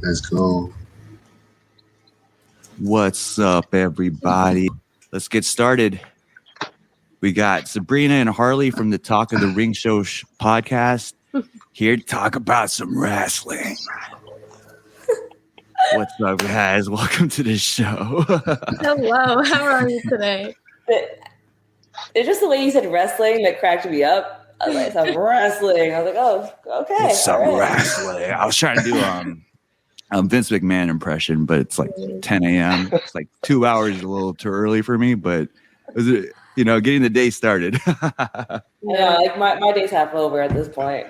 Let's go. What's up, everybody? Let's get started. We got Sabrina and Harley from the Talk of the Ring Show podcast here to talk about some wrestling. What's up, guys? Welcome to the show. Hello, how are you today? It's just the way you said wrestling that cracked me up. I was like, some wrestling. I was like, oh, okay. It's some wrestling. I was trying to do Vince McMahon impression, but it's like 10 a.m. It's like 2 hours a little too early for me, but getting the day started. Yeah, like my day's half over at this point.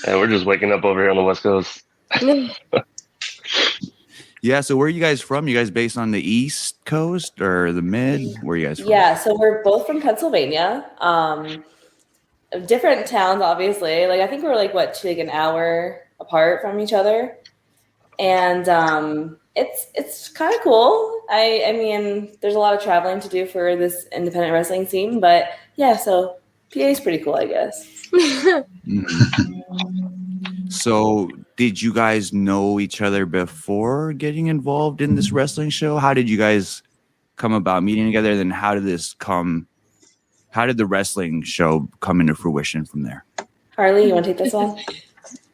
And we're just waking up over here on the West Coast. Yeah, so where are you guys from? You guys based on the East Coast or the Mid? Where are you guys from? Yeah, so we're both from Pennsylvania. Different towns, obviously. Like I think we're like an hour apart from each other, and it's kind of cool. I mean, there's a lot of traveling to do for this independent wrestling scene, but yeah, so PA is pretty cool, I guess. So, did you guys know each other before getting involved in this wrestling show? How did you guys come about meeting together? Then how did the wrestling show come into fruition from there? Harley, you want to take this one?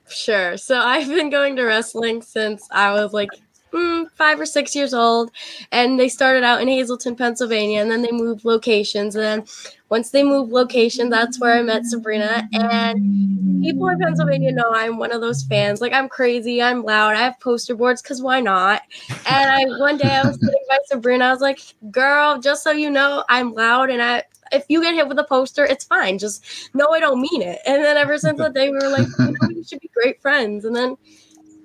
Sure. So I've been going to wrestling since I was like 5 or 6 years old, and they started out in Hazleton, Pennsylvania, and then they moved locations. And then once they moved location, that's where I met Sabrina. And people in Pennsylvania know I'm one of those fans. Like, I'm crazy, I'm loud, I have poster boards, because why not? And one day I was sitting by Sabrina, I was like, girl, just so you know, I'm loud, and if you get hit with a poster, it's fine. Just know I don't mean it. And then ever since that day, we were like, we should be great friends. And then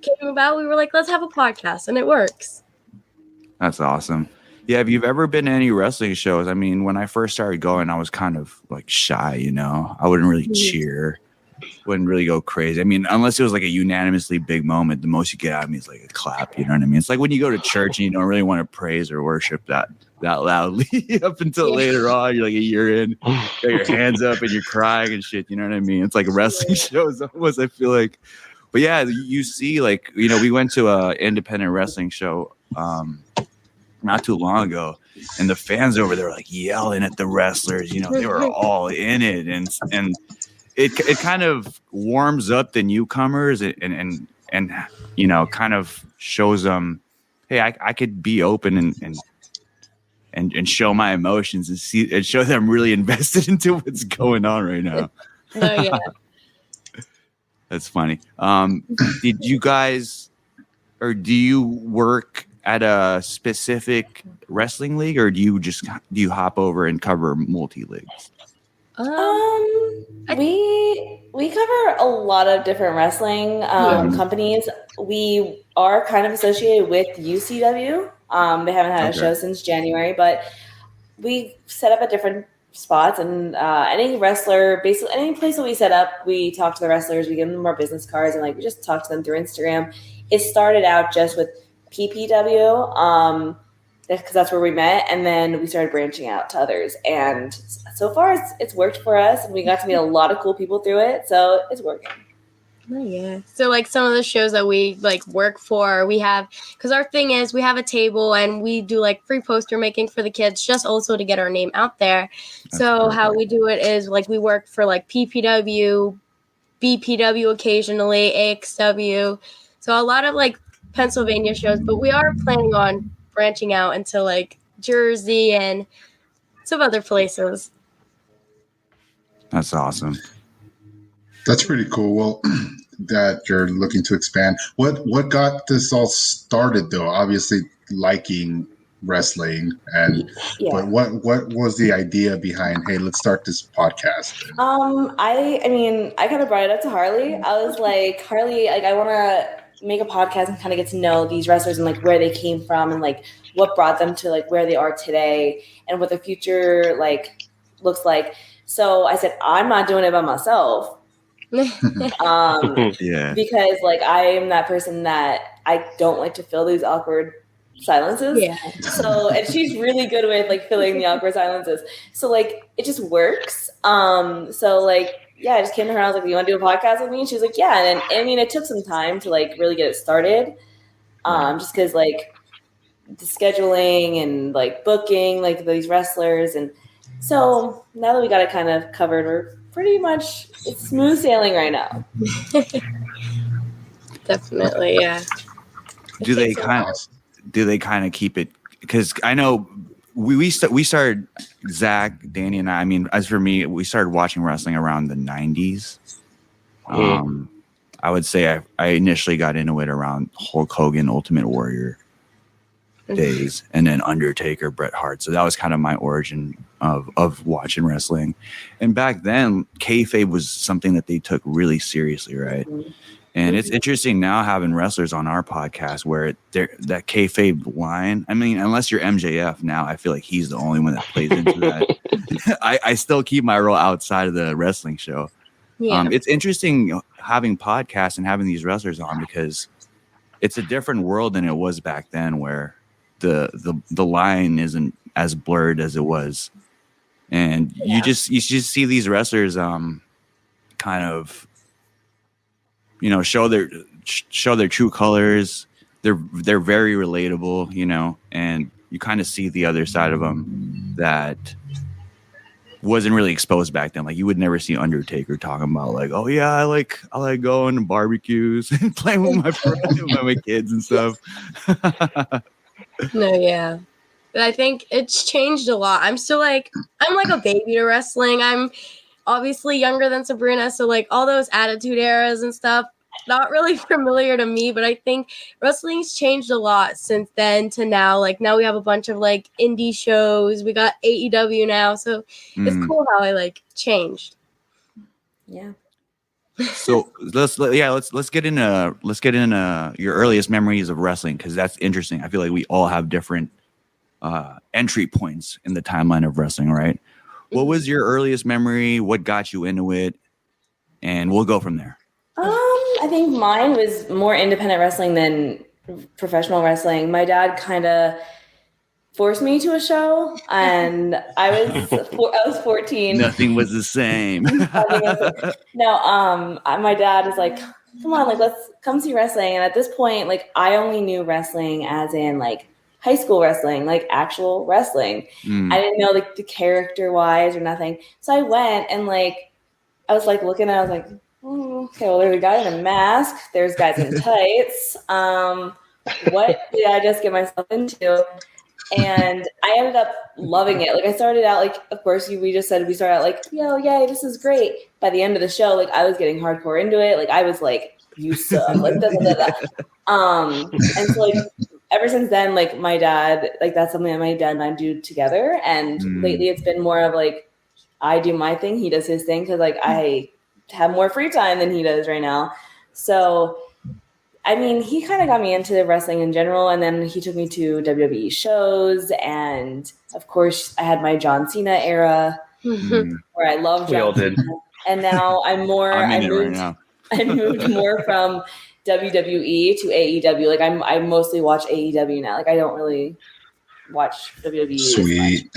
came about, we were like, let's have a podcast, and it works. That's awesome. Yeah, if you've ever been to any wrestling shows, I mean, when I first started going, I was kind of like shy, I wouldn't really cheer, wouldn't really go crazy. I mean, unless it was like a unanimously big moment, the most you get out of me is like a clap, you know what I mean? It's like when you go to church and you don't really want to praise or worship that loudly up until later on, you're like a year in, you got your hands up and you're crying and shit, you know what I mean? It's like wrestling shows almost, I feel like. But yeah, you see, like, we went to a independent wrestling show not too long ago, and the fans over there were like yelling at the wrestlers, they were all in it, and it kind of warms up the newcomers and kind of shows them, hey, I could be open and show my emotions and show them I'm really invested into what's going on right now. Oh yeah. That's funny. Did you guys, or do you work at a specific wrestling league, or do you hop over and cover multi leagues? We cover a lot of different wrestling companies. We are kind of associated with UCW. They haven't had a show since January, but we set up at different spots, and any wrestler, basically any place that we set up, we talk to the wrestlers, we give them our business cards, and we just talk to them through Instagram. It started out just with PPW, because that's where we met, and then we started branching out to others, and so far it's worked for us, and we got to meet a lot of cool people through it, so it's working. Oh yeah. So like some of the shows that we like work for, we have, because our thing is we have a table and we do like free poster making for the kids, just also to get our name out there. So how we do it is like we work for like PPW, BPW occasionally, AXW. So a lot of like Pennsylvania shows, but we are planning on branching out into like Jersey and some other places. That's awesome. That's pretty cool. Well, that you're looking to expand. What got this all started, though? Obviously, liking wrestling, but what was the idea behind? Hey, let's start this podcast. I kind of brought it up to Harley. I was like, Harley, like I want to make a podcast and kind of get to know these wrestlers and like where they came from and like what brought them to like where they are today and what the future like looks like. So I said, I'm not doing it by myself. Because like I am that person that I don't like to fill these awkward silences. Yeah. So and she's really good with like filling the awkward silences. So like it just works. So like I just came to her and I was like, you want to do a podcast with me? And she was like, yeah. And I mean, it took some time to like really get it started. Just because like the scheduling and like booking like these wrestlers. And so now that we got it kind of covered, we're pretty much, it's smooth sailing right now. Definitely. Yeah. Do they kind of keep it? Because I know we started, Zach, Danny, and I mean, as for me, we started watching wrestling around the 90s. I would say I initially got into it around Hulk Hogan, Ultimate Warrior days, and then Undertaker, Bret Hart. So that was kind of my origin of watching wrestling. And back then, kayfabe was something that they took really seriously, right? Mm-hmm. And it's interesting now having wrestlers on our podcast where that kayfabe line, I mean, unless you're MJF now, I feel like he's the only one that plays into that. I still keep my role outside of the wrestling show. Yeah. It's interesting having podcasts and having these wrestlers on because it's a different world than it was back then where the line isn't as blurred as it was. And you just see these wrestlers kind of, you know, show their true colors. They're very relatable, you know, and you kind of see the other side of them that wasn't really exposed back then. Like you would never see Undertaker talking about like, oh yeah, I like going to barbecues and playing with my friends, with my kids and stuff. No, yeah. But I think it's changed a lot. I'm like a baby to wrestling. I'm obviously younger than Sabrina, so like all those attitude eras and stuff, not really familiar to me, but I think wrestling's changed a lot since then to now. Like now we have a bunch of like indie shows. We got AEW now, so it's cool how I like changed. Yeah. So let's get into your earliest memories of wrestling because that's interesting. I feel like we all have different entry points in the timeline of wrestling, right? What was your earliest memory? What got you into it? And we'll go from there. I think mine was more independent wrestling than professional wrestling. My dad kind of forced me to a show, and I was 14. Nothing was the same. No, my dad was like, "Come on, like let's come see wrestling." And at this point, like I only knew wrestling as in like high school wrestling, like actual wrestling. I didn't know like the character wise or nothing. So I went and like I was like looking at, I was like, okay, well, there's a guy in a mask. There's guys in tights. What did I just get myself into? And I ended up loving it. Like I started out, like, of course, we just said we started out like, yo, yay, this is great. By the end of the show, like I was getting hardcore into it. Like I was like, you suck. Like da, da, da, da. And so like ever since then, like my dad, like that's something that my dad and I do together. And lately, it's been more of like I do my thing, he does his thing, because like I have more free time than he does right now. So, I mean, he kind of got me into wrestling in general, and then he took me to WWE shows, and of course, I had my John Cena era where I loved John Cena. And now I moved more from WWE to AEW. Like I mostly watch AEW now. Like I don't really watch WWE. Sweet.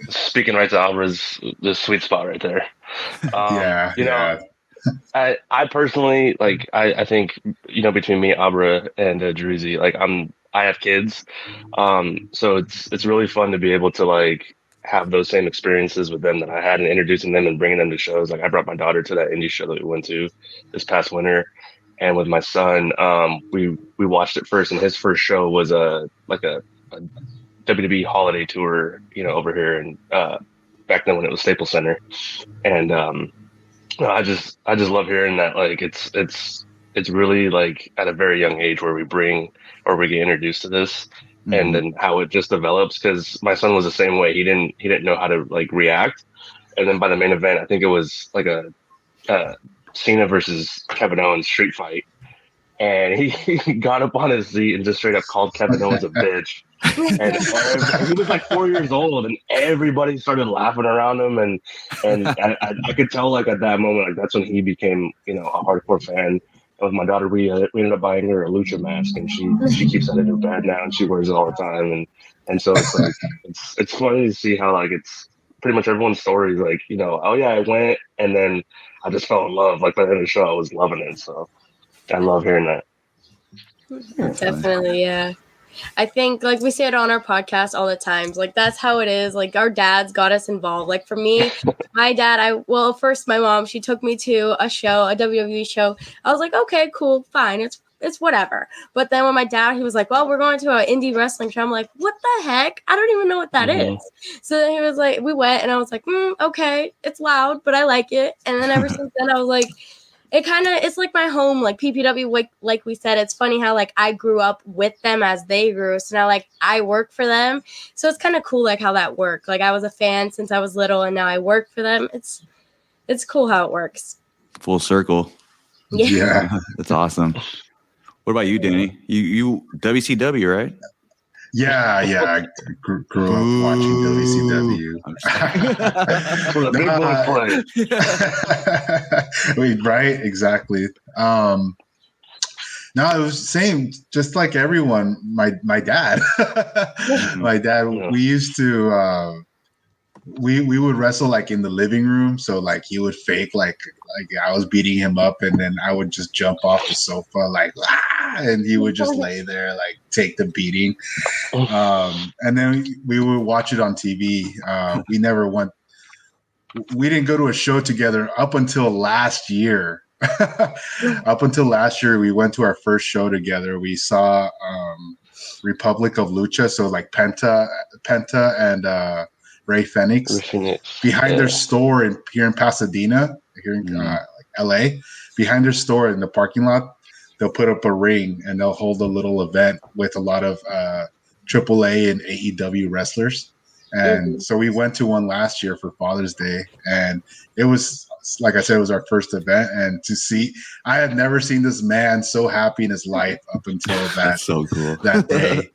Speaking right to Albra's the sweet spot right there. You know, I personally like. I think between me, Abra, and Druzy, like I have kids, so it's really fun to be able to like have those same experiences with them that I had, and introducing them and bringing them to shows. Like I brought my daughter to that indie show that we went to this past winter, and with my son, we watched it first, and his first show was a WWE holiday tour, over here, and back then when it was Staples Center, and I just love hearing that. Like it's really like at a very young age where we get introduced to this, and then how it just develops. Because my son was the same way. He didn't know how to like react, and then by the main event, I think it was like a Cena versus Kevin Owens street fight, and he got up on his seat and just straight up called Kevin Owens a bitch. And he was like 4 years old, and everybody started laughing around him, and I could tell like at that moment, like that's when he became a hardcore fan. And with my daughter, we ended up buying her a lucha mask, and she keeps that in her bed now, and she wears it all the time, and so it's like it's funny to see how like it's pretty much everyone's story, like, you know, oh yeah, I went and then I just fell in love. Like by the end of the show, I was loving it. So I love hearing that. Definitely, yeah. I think, like, we say it on our podcast all the times. Like, that's how it is. Like, our dads got us involved. Like, for me, my dad, first my mom, she took me to a show, a WWE show. I was like, okay, cool, fine. It's whatever. But then when my dad, he was like, well, we're going to an indie wrestling show. I'm like, what the heck? I don't even know what that is. So then he was like, we went, and I was like, okay, it's loud, but I like it. And then ever since then, I was like, it's like my home, like PPW, like we said. It's funny how, like, I grew up with them as they grew. So now, like, I work for them. So it's kind of cool, like, how that worked. Like, I was a fan since I was little, and now I work for them. It's cool how it works. Full circle. Yeah. That's awesome. What about you, Danny? You WCW, right? Yeah. I grew up watching WCW. Wait, right? Exactly. No, it was the same. Just like everyone. My dad. My dad. We used to. We would wrestle like in the living room. So like he would fake like I was beating him up, and then I would just jump off the sofa like, and he would just lay there like take the beating. And then we would watch it on TV. We didn't go to a show together up until last year. Up until last year, we went to our first show together. We saw Republic of Lucha, so like Penta and Ray Phoenix behind their store here in Pasadena, here in like LA. Behind their store in the parking lot, they'll put up a ring and they'll hold a little event with a lot of AAA and AEW wrestlers. And so we went to one last year for Father's Day, and it was, like I said, it was our first event. And to see, I had never seen this man so happy in his life up until that so cool. that day.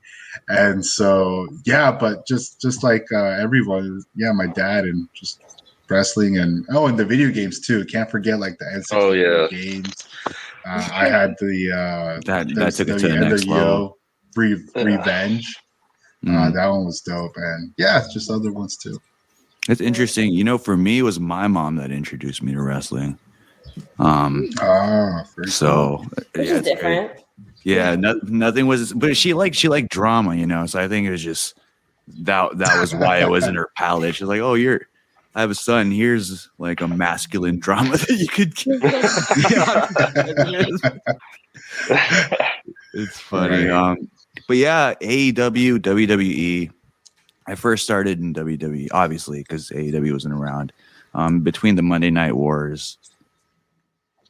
And so, yeah, but just like everyone, my dad, and just wrestling, and and the video games too. Can't forget like the N64 games. I had the that took it to the next level. Revenge. That one was dope, and just other ones too. It's interesting, you know. For me, it was my mom that introduced me to wrestling. So which is different. Great. Yeah, nothing was, but she liked drama, you know. So I think it was just that was why it wasn't her palette. She's like, oh, I have a son. Here's like a masculine drama that you could get. It's funny. Right. But yeah, AEW, WWE. I first started in WWE, obviously, because AEW wasn't around. Between the Monday Night Wars,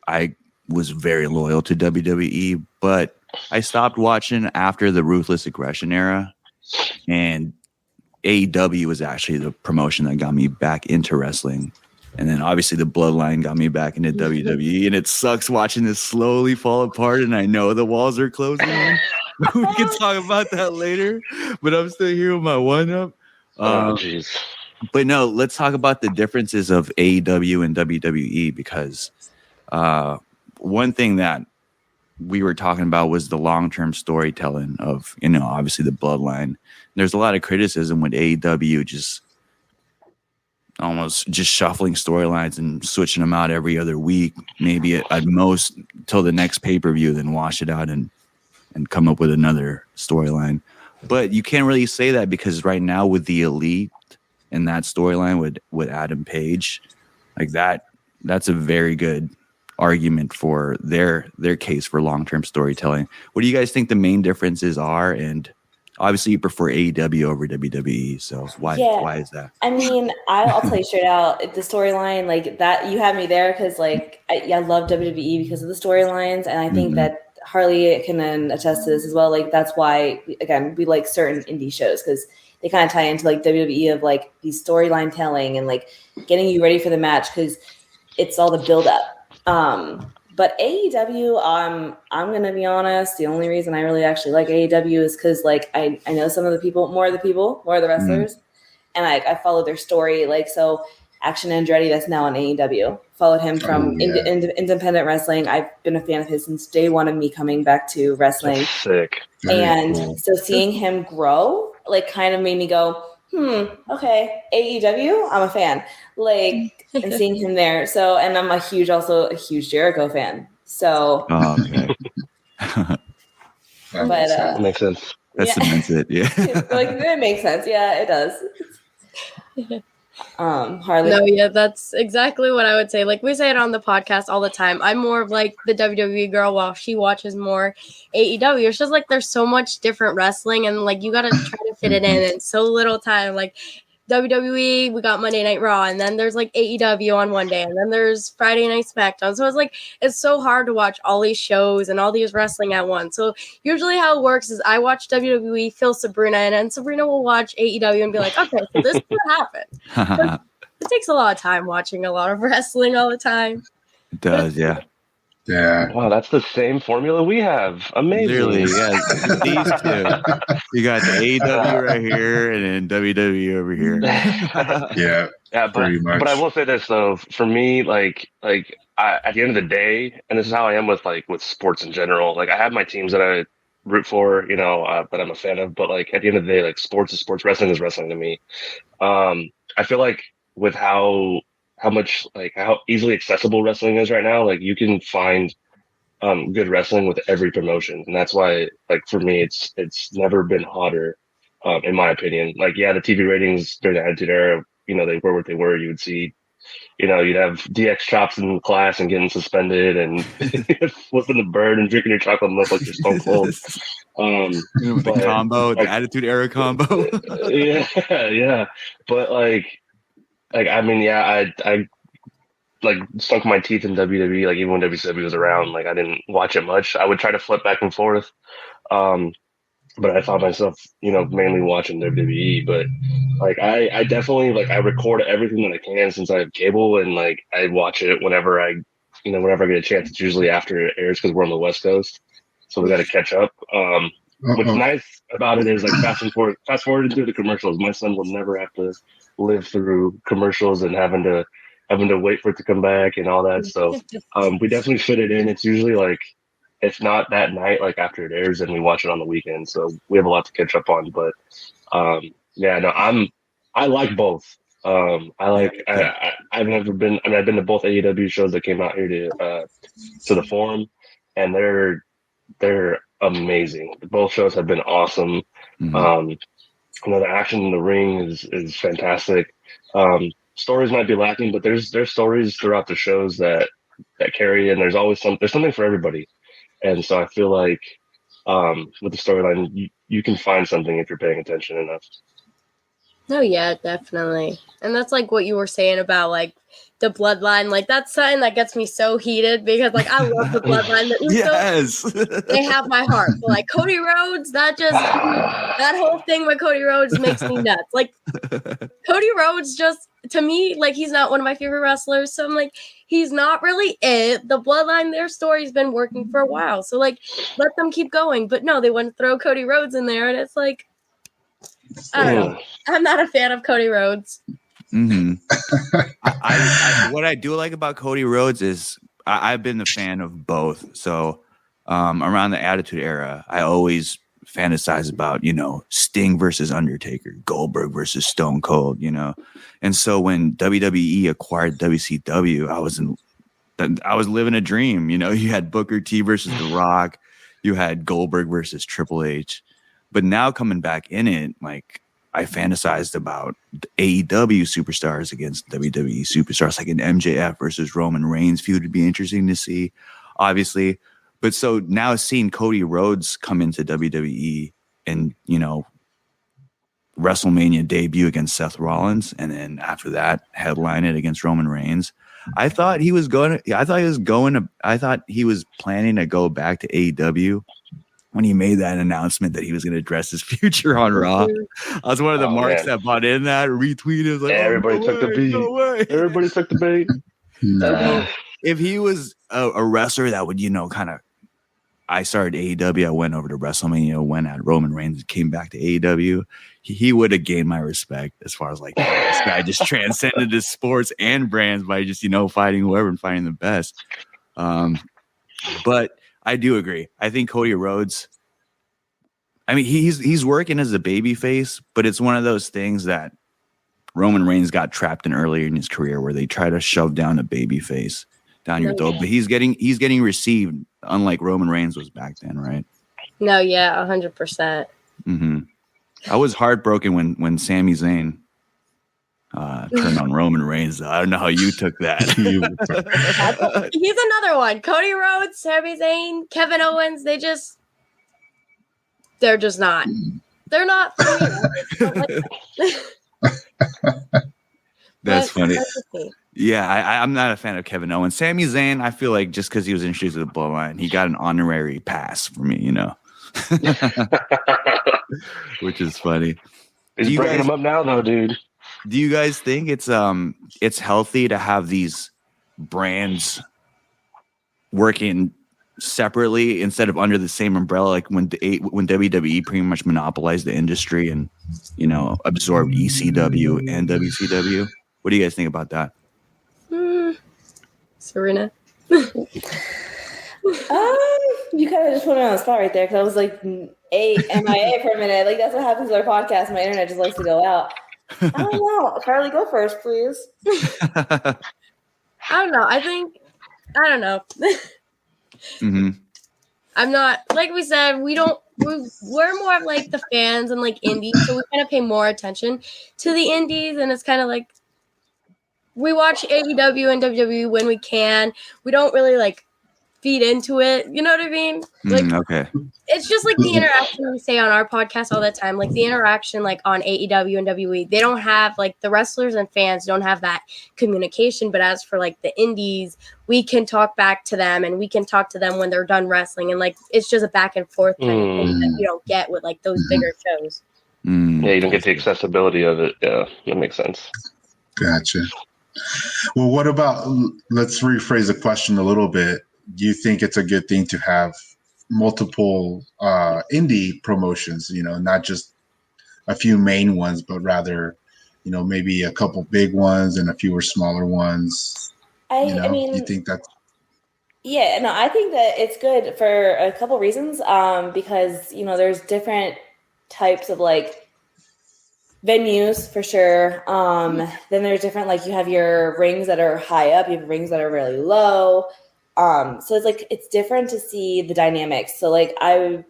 I was very loyal to WWE, but I stopped watching after the Ruthless Aggression era, and AEW was actually the promotion that got me back into wrestling. And then obviously the Bloodline got me back into WWE, and it sucks watching this slowly fall apart, and I know the walls are closing in. We can talk about that later, but I'm still here with my one-up. Jeez. But no, let's talk about the differences of AEW and WWE, because one thing that we were talking about was the long-term storytelling of, you know, obviously the Bloodline. There's a lot of criticism with AEW just almost just shuffling storylines and switching them out every other week, maybe at most till the next pay-per-view, then wash it out and come up with another storyline. But you can't really say that, because right now with the Elite and that storyline with Adam Page, like that's a very good argument for their case for long-term storytelling. What do you guys think the main differences are? And obviously you prefer AEW over WWE, so why is that? I mean, I'll tell you straight out, the storyline, like that, you have me there because like I love WWE because of the storylines, and I think that Harley can then attest to this as well. Like that's why, again, we like certain indie shows because they kind of tie into like WWE of like these storyline telling and like getting you ready for the match because it's all the build up. But AEW, I'm gonna be honest. The only reason I really actually like AEW is because like I know some of the people, more of the wrestlers, and I follow their story. Like so, Action Andretti, that's now on AEW. Followed him from independent wrestling. I've been a fan of his since day one of me coming back to wrestling. That's sick. And so seeing him grow, like, kind of made me go, Okay. AEW, I'm a fan. Like, and seeing him there. So, and I'm also a huge Jericho fan. So. Oh, okay. But makes sense. That cements it. Yeah. Like, it makes sense. Yeah, it does. Harley. No, yeah, that's exactly what I would say. Like, we say it on the podcast all the time. I'm more of like the WWE girl while she watches more AEW. It's just like there's so much different wrestling, and like you gotta try to fit it in so little time. Like WWE, we got Monday Night Raw, and then there's like AEW on one day, and then there's Friday Night SmackDown. So it's like it's so hard to watch all these shows and all these wrestling at once. So usually how it works is I watch WWE, Phil Sabrina, and then Sabrina will watch AEW and be like, okay, so this is what happened. It takes a lot of time watching a lot of wrestling all the time. It does, yeah. Yeah. Wow, that's the same formula we have. Amazing. Literally, yeah. These two. You got the AEW right here and then WWE over here. Yeah. Yeah, but I will say this though, for me, like at the end of the day, and this is how I am with sports in general. Like I have my teams that I root for, that I'm a fan of, but like at the end of the day, like sports is sports, wrestling is wrestling to me. I feel like with how easily accessible wrestling is right now, like you can find good wrestling with every promotion, and that's why, like for me, it's never been hotter, in my opinion. Like, yeah, the TV ratings during the Attitude Era, they were what they were. You would see, you'd have DX chops in class and getting suspended, and flipping the bird and drinking your chocolate milk like you're Stone Cold. The combo, the Attitude Era combo. yeah, but I mean, yeah, I like sunk my teeth in WWE. Like even when WCW was around, like I didn't watch it much. I would try to flip back and forth, but I found myself, mainly watching WWE. But like I definitely I record everything that I can since I have cable, and like I watch it whenever I get a chance. It's usually after it airs because we're on the West Coast, so we got to catch up. What's nice about it is fast forwarding through the commercials. My son will never have to live through commercials and having to wait for it to come back and all that. So we definitely fit it in. It's usually if not that night, after it airs, and we watch it on the weekend. So we have a lot to catch up on. But I like both. I've never been. I mean, I've been to both AEW shows that came out here to the Forum, and they're amazing. Both shows have been awesome. Mm-hmm. The action in the ring is fantastic. Stories might be lacking, but there's stories throughout the shows that carry, and there's something for everybody. And so I feel like with the storyline, you can find something if you're paying attention enough. Oh yeah, definitely. And that's what you were saying about the bloodline. That's something that gets me so heated because I love the bloodline. Yes. They have my heart. But Cody Rhodes, that whole thing with Cody Rhodes makes me nuts. Cody Rhodes just, to me, he's not one of my favorite wrestlers. So I'm he's not really it. The bloodline, their story's been working for a while. So let them keep going. But no, they want to throw Cody Rhodes in there, and it's I don't know. I'm not a fan of Cody Rhodes. Mm-hmm. I what I do like about Cody Rhodes is I've been a fan of both. So around the Attitude Era, I always fantasize about, Sting versus Undertaker, Goldberg versus Stone Cold, And so when WWE acquired WCW, I was living a dream. You had Booker T versus The Rock, you had Goldberg versus Triple H. But now coming back in it, I fantasized about AEW superstars against WWE superstars, like an MJF versus Roman Reigns feud would be interesting to see, obviously. But so now seeing Cody Rhodes come into WWE and, WrestleMania debut against Seth Rollins, and then after that headline it against Roman Reigns, I thought he was planning to go back to AEW. When he made that announcement that he was going to address his future on Raw, I was one of the marks that bought in that, retweeted. Everybody took the bait. Everybody took the bait. No. If he was a wrestler that would, kind of, I started AEW, I went over to WrestleMania, went at Roman Reigns, came back to AEW, he would have gained my respect as far as this guy just transcended his sports and brands by just, fighting whoever and fighting the best. But I do agree. I think Cody Rhodes, I mean, he's working as a babyface, but it's one of those things that Roman Reigns got trapped in earlier in his career, where they try to shove down a babyface down your throat. But he's getting received, unlike Roman Reigns was back then, right? No, yeah, 100%. Mm-hmm. I was heartbroken when Sami Zayn turned on Roman Reigns. I don't know how you took that. He's another one. Cody Rhodes, Sami Zayn, Kevin Owens. They're just not. They're not for me. That's funny. Yeah, I'm not a fan of Kevin Owens. Sami Zayn, I feel like just because he was introduced to the Bloodline, he got an honorary pass for me, which is funny. He's breaking him up now, though, dude. Do you guys think it's healthy to have these brands working separately instead of under the same umbrella, like when WWE pretty much monopolized the industry and absorbed ECW and WCW? What do you guys think about that? Sabrina? You kind of just put me on the spot right there, because I was like MIA for a minute. Like, that's what happens with our podcast. My internet just likes to go out. I don't know. Carly, go first, please. I don't know. I don't know. Mm-hmm. I'm not, like we said, we're more of like the fans and like indies, so we kind of pay more attention to the indies, and it's kind of like we watch AEW and WWE when we can. We don't really like feed into it. You know what I mean? Like, okay. It's just like the interaction we say on our podcast all the time. Like the interaction like on AEW and WWE, they don't have like the wrestlers and fans don't have that communication. But as for like the indies, we can talk back to them and we can talk to them when they're done wrestling. And like, it's just a back and forth kind of thing that you don't get with like those bigger shows. Yeah, you don't get the accessibility of it. Yeah, that makes sense. Gotcha. Well, what about, let's rephrase the question a little bit. Do you think it's a good thing to have multiple indie promotions, not just a few main ones, but rather, maybe a couple big ones and a few smaller ones? I mean, you think that's... Yeah, no, I think that it's good for a couple reasons, because, there's different types of like venues for sure. Then there's different, like you have your rings that are high up, you have rings that are really low. So it's like, it's different to see the dynamics. So like I'm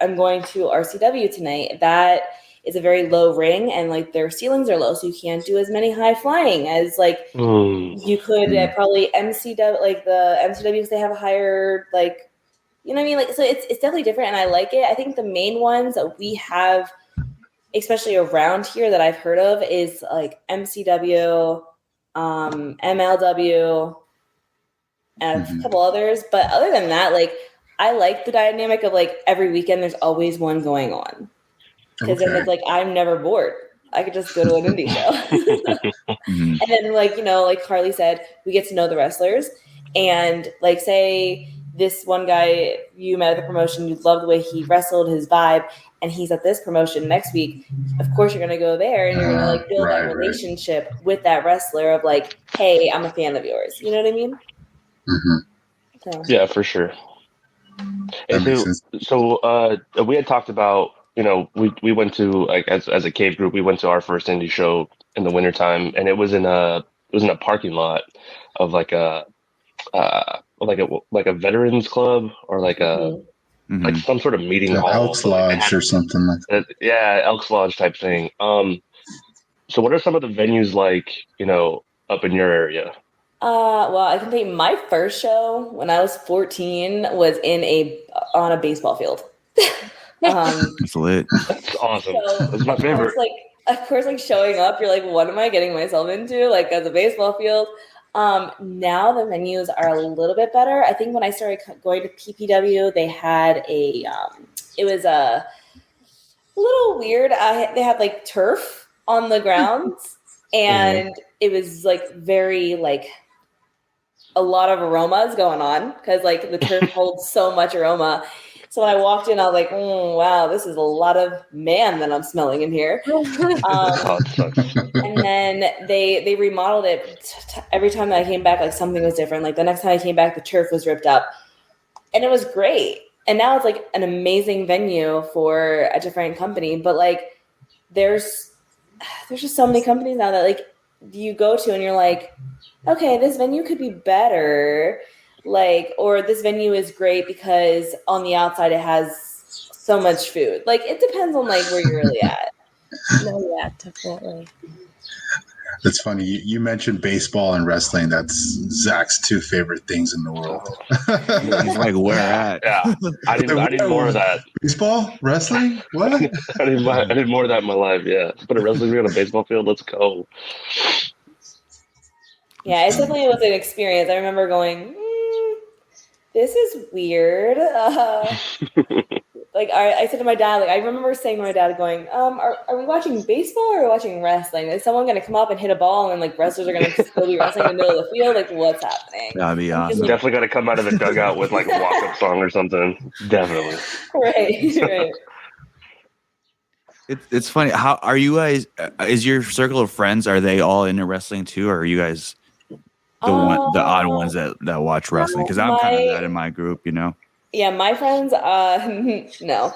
going to RCW tonight. That is a very low ring, and like their ceilings are low, so you can't do as many high flying as like you could at probably MCW, like the MCWs, they have a higher, like, you know what I mean? Like, so it's definitely different, and I like it. I think the main ones that we have, especially around here, that I've heard of is like MCW, MLW, and a couple others. But other than that, like, I like the dynamic of like every weekend there's always one going on, because then it's like I'm never bored. I could just go to an indie show. And then like, like Carly said, we get to know the wrestlers, and like say this one guy you met at the promotion, you love the way he wrestled, his vibe, and he's at this promotion next week. Of course you're going to go there and you're going to like build that relationship with that wrestler of like, hey, I'm a fan of yours. You know what I mean? So. Yeah, for sure. So we had talked about, we went to, like, as a cave group, we went to our first indie show in the wintertime, and it was in a parking lot of like a veterans club, or like a like some sort of meeting hall, Elks Lodge or something like that. Yeah, Elks Lodge type thing. So what are some of the venues like, up in your area? Well, I can tell you my first show when I was 14 was on a baseball field. It's lit. That's awesome. So, that's my favorite. Of course, like showing up, you're like, what am I getting myself into? Like, as a baseball field. Now the menus are a little bit better. I think when I started going to PPW, they had it was a little weird. They had like turf on the grounds, and it was like very like a lot of aromas going on, because like the turf holds so much aroma. So when I walked in, I was like, wow, this is a lot of man that I'm smelling in here. And then they remodeled it. Every time that I came back, like something was different. Like the next time I came back, the turf was ripped up. And it was great. and now it's like an amazing venue for a different company. But like, there's just so many companies now that like you go to and you're like, okay, this venue could be better. Like, or this venue is great because on the outside it has so much food. Like, it depends on like where you're really at. No, yeah, definitely. It's funny. You mentioned baseball and wrestling. That's Zach's two favorite things in the world. He's like, where at? Yeah, I need more of that. Baseball, wrestling, what? I need more of that in my life. Yeah, put a wrestling ring on a baseball field. Let's go. Yeah, it definitely was an experience. I remember going, this is weird. Like, I said to my dad, like, I remember saying to my dad, going, are we watching baseball or are we watching wrestling? Is someone going to come up and hit a ball and then, like, wrestlers are going to still be wrestling in the middle of the field? Like, what's happening? That'd be awesome. Definitely got to come out of the dugout with, like, a walk-up song or something. Definitely. Right. It's funny. How are you guys? Is your circle of friends, are they all into wrestling too, or are you guys the odd ones that watch wrestling? Because I'm kind of that in my group, you know. Yeah, my friends, no.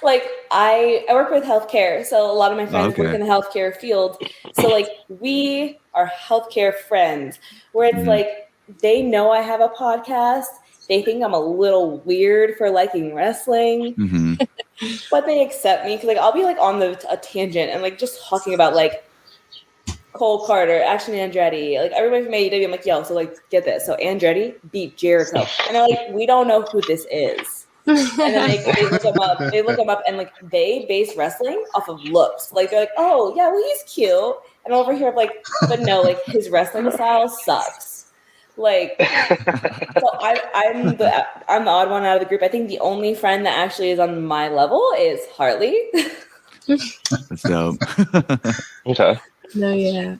Like, I work with healthcare, so a lot of my friends work in the healthcare field. So, like, we are healthcare friends, where it's like, they know I have a podcast. They think I'm a little weird for liking wrestling, but they accept me because, like, I'll be, like, on a tangent and, like, just talking about, like, Cole Carter, Action Andretti, like everybody from AEW. I'm like, yo, so like, get this. So Andretti beat Jericho, and they're like, we don't know who this is. And then they look him up. They look him up, and like they base wrestling off of looks. Like they're like, oh yeah, well he's cute. And over here, I'm like, but no, like his wrestling style sucks. Like, so I'm the odd one out of the group. I think the only friend that actually is on my level is Harley. That's dope. Okay. No, yeah.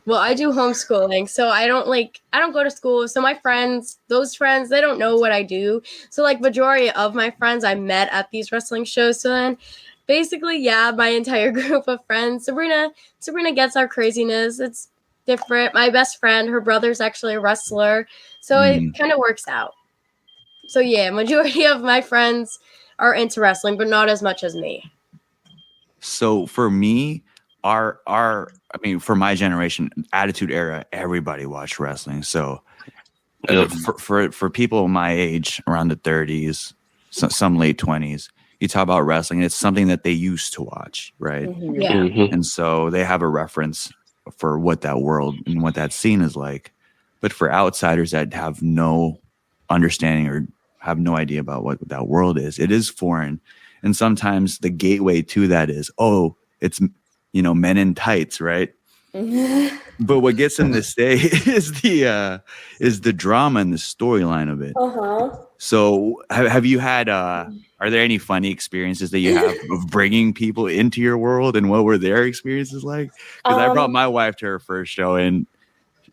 Well, I do homeschooling, so I don't go to school. So my friends, they don't know what I do. So like majority of my friends I met at these wrestling shows. So then basically, yeah, my entire group of friends, Sabrina gets our craziness. It's different. My best friend, her brother's actually a wrestler. So it kind of works out. So yeah, majority of my friends are into wrestling, but not as much as me. So for me, for my generation, Attitude Era, everybody watched wrestling. So for people my age, around the 30s, some late 20s, you talk about wrestling, it's something that they used to watch, right? Yeah. And so they have a reference for what that world and what that scene is like. But for outsiders that have no understanding or have no idea about what that world is, it is foreign. And sometimes the gateway to that is, it's men in tights, right? But what gets them to stay is the drama and the storyline of it. So have you had are there any funny experiences that you have of bringing people into your world, and what were their experiences like? Because I brought my wife to her first show, and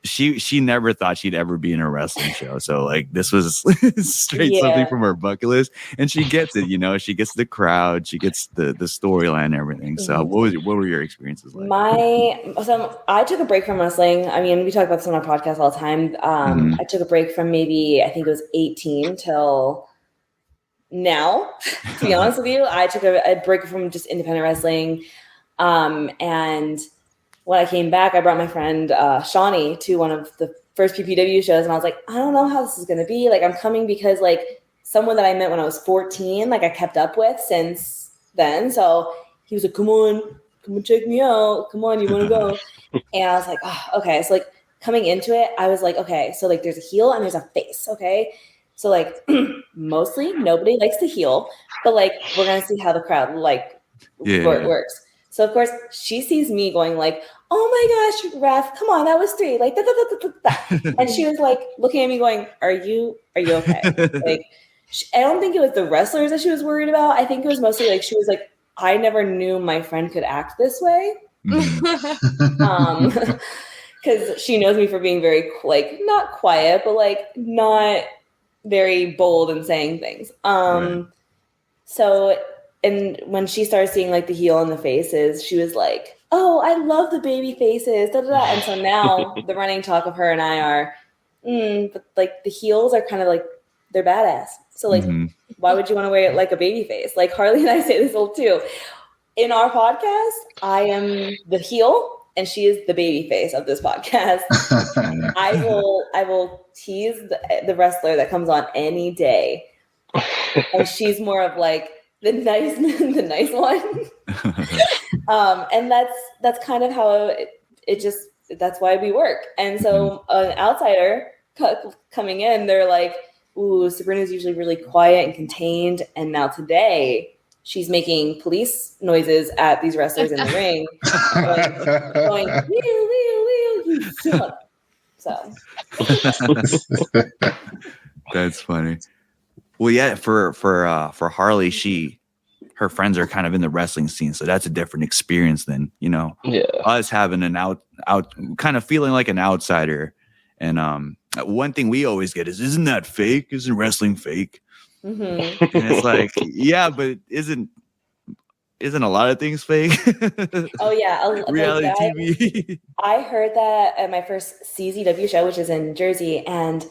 she never thought she'd ever be in a wrestling show. So like this was straight something from her bucket list, and she gets it. She gets the crowd, she gets the storyline and everything. So what were your experiences like? So I took a break from wrestling. I mean, we talk about this on our podcast all the time. I took a break from maybe, I think it was 18 till now, to be honest with you. I took a break from just independent wrestling. And when I came back, I brought my friend Shawnee to one of the first PPW shows, and I was like, I don't know how this is going to be. Like, I'm coming because, like, someone that I met when I was 14, like, I kept up with since then. So he was like, come on, check me out. Come on, you want to go? And I was like, oh, okay. So, like, coming into it, I was like, okay, so, like, there's a heel and there's a face, okay? So, like, mostly nobody likes the heel, but, like, we're going to see how the crowd, like, works. So, of course, she sees me going like, oh, my gosh, Ref, come on, that was 3. Like, da, da, da, da, da. And she was like looking at me going, are you okay? Like, I don't think it was the wrestlers that she was worried about. I think it was mostly like, she was like, I never knew my friend could act this way. Because she knows me for being very, like, not quiet, but, like, not very bold in saying things. So... And when she started seeing like the heel and the faces, she was like, oh, I love the baby faces. Da, da, da. And so now the running talk of her and I are, but like the heels are kind of like, they're badass. So like, why would you want to wear it like a baby face? Like Harley and I say this all too. In our podcast, I am the heel and she is the baby face of this podcast. I will tease the wrestler that comes on any day. And she's more of like the nice one. And that's kind of how it just, that's why we work. And so an outsider coming in, they're like, ooh, Sabrina's usually really quiet and contained. And now today she's making police noises at these wrestlers in the ring, going, Leo, you suck. So that's funny. Well, yeah, for Harley, her friends are kind of in the wrestling scene, so that's a different experience than, you know, us having an out kind of feeling like an outsider. And one thing we always get is, isn't that fake? Isn't wrestling fake? And it's like, yeah, but isn't a lot of things fake? Oh yeah, reality TV. I heard that at my first CZW show, which is in Jersey, and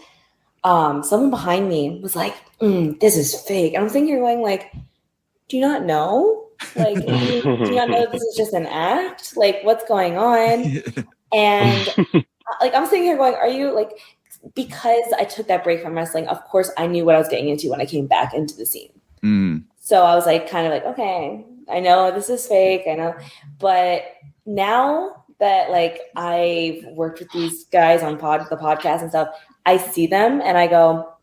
someone behind me was like, "This is fake." And I'm thinking, going like, "Do you not know? Like, do you not know this is just an act? Like, what's going on?" And like, I'm sitting here going, "Are you like?" Because I took that break from wrestling, of course, I knew what I was getting into when I came back into the scene. So I was like, kind of like, okay, I know this is fake, I know. But now that like I've worked with these guys on the podcast and stuff, I see them and I go,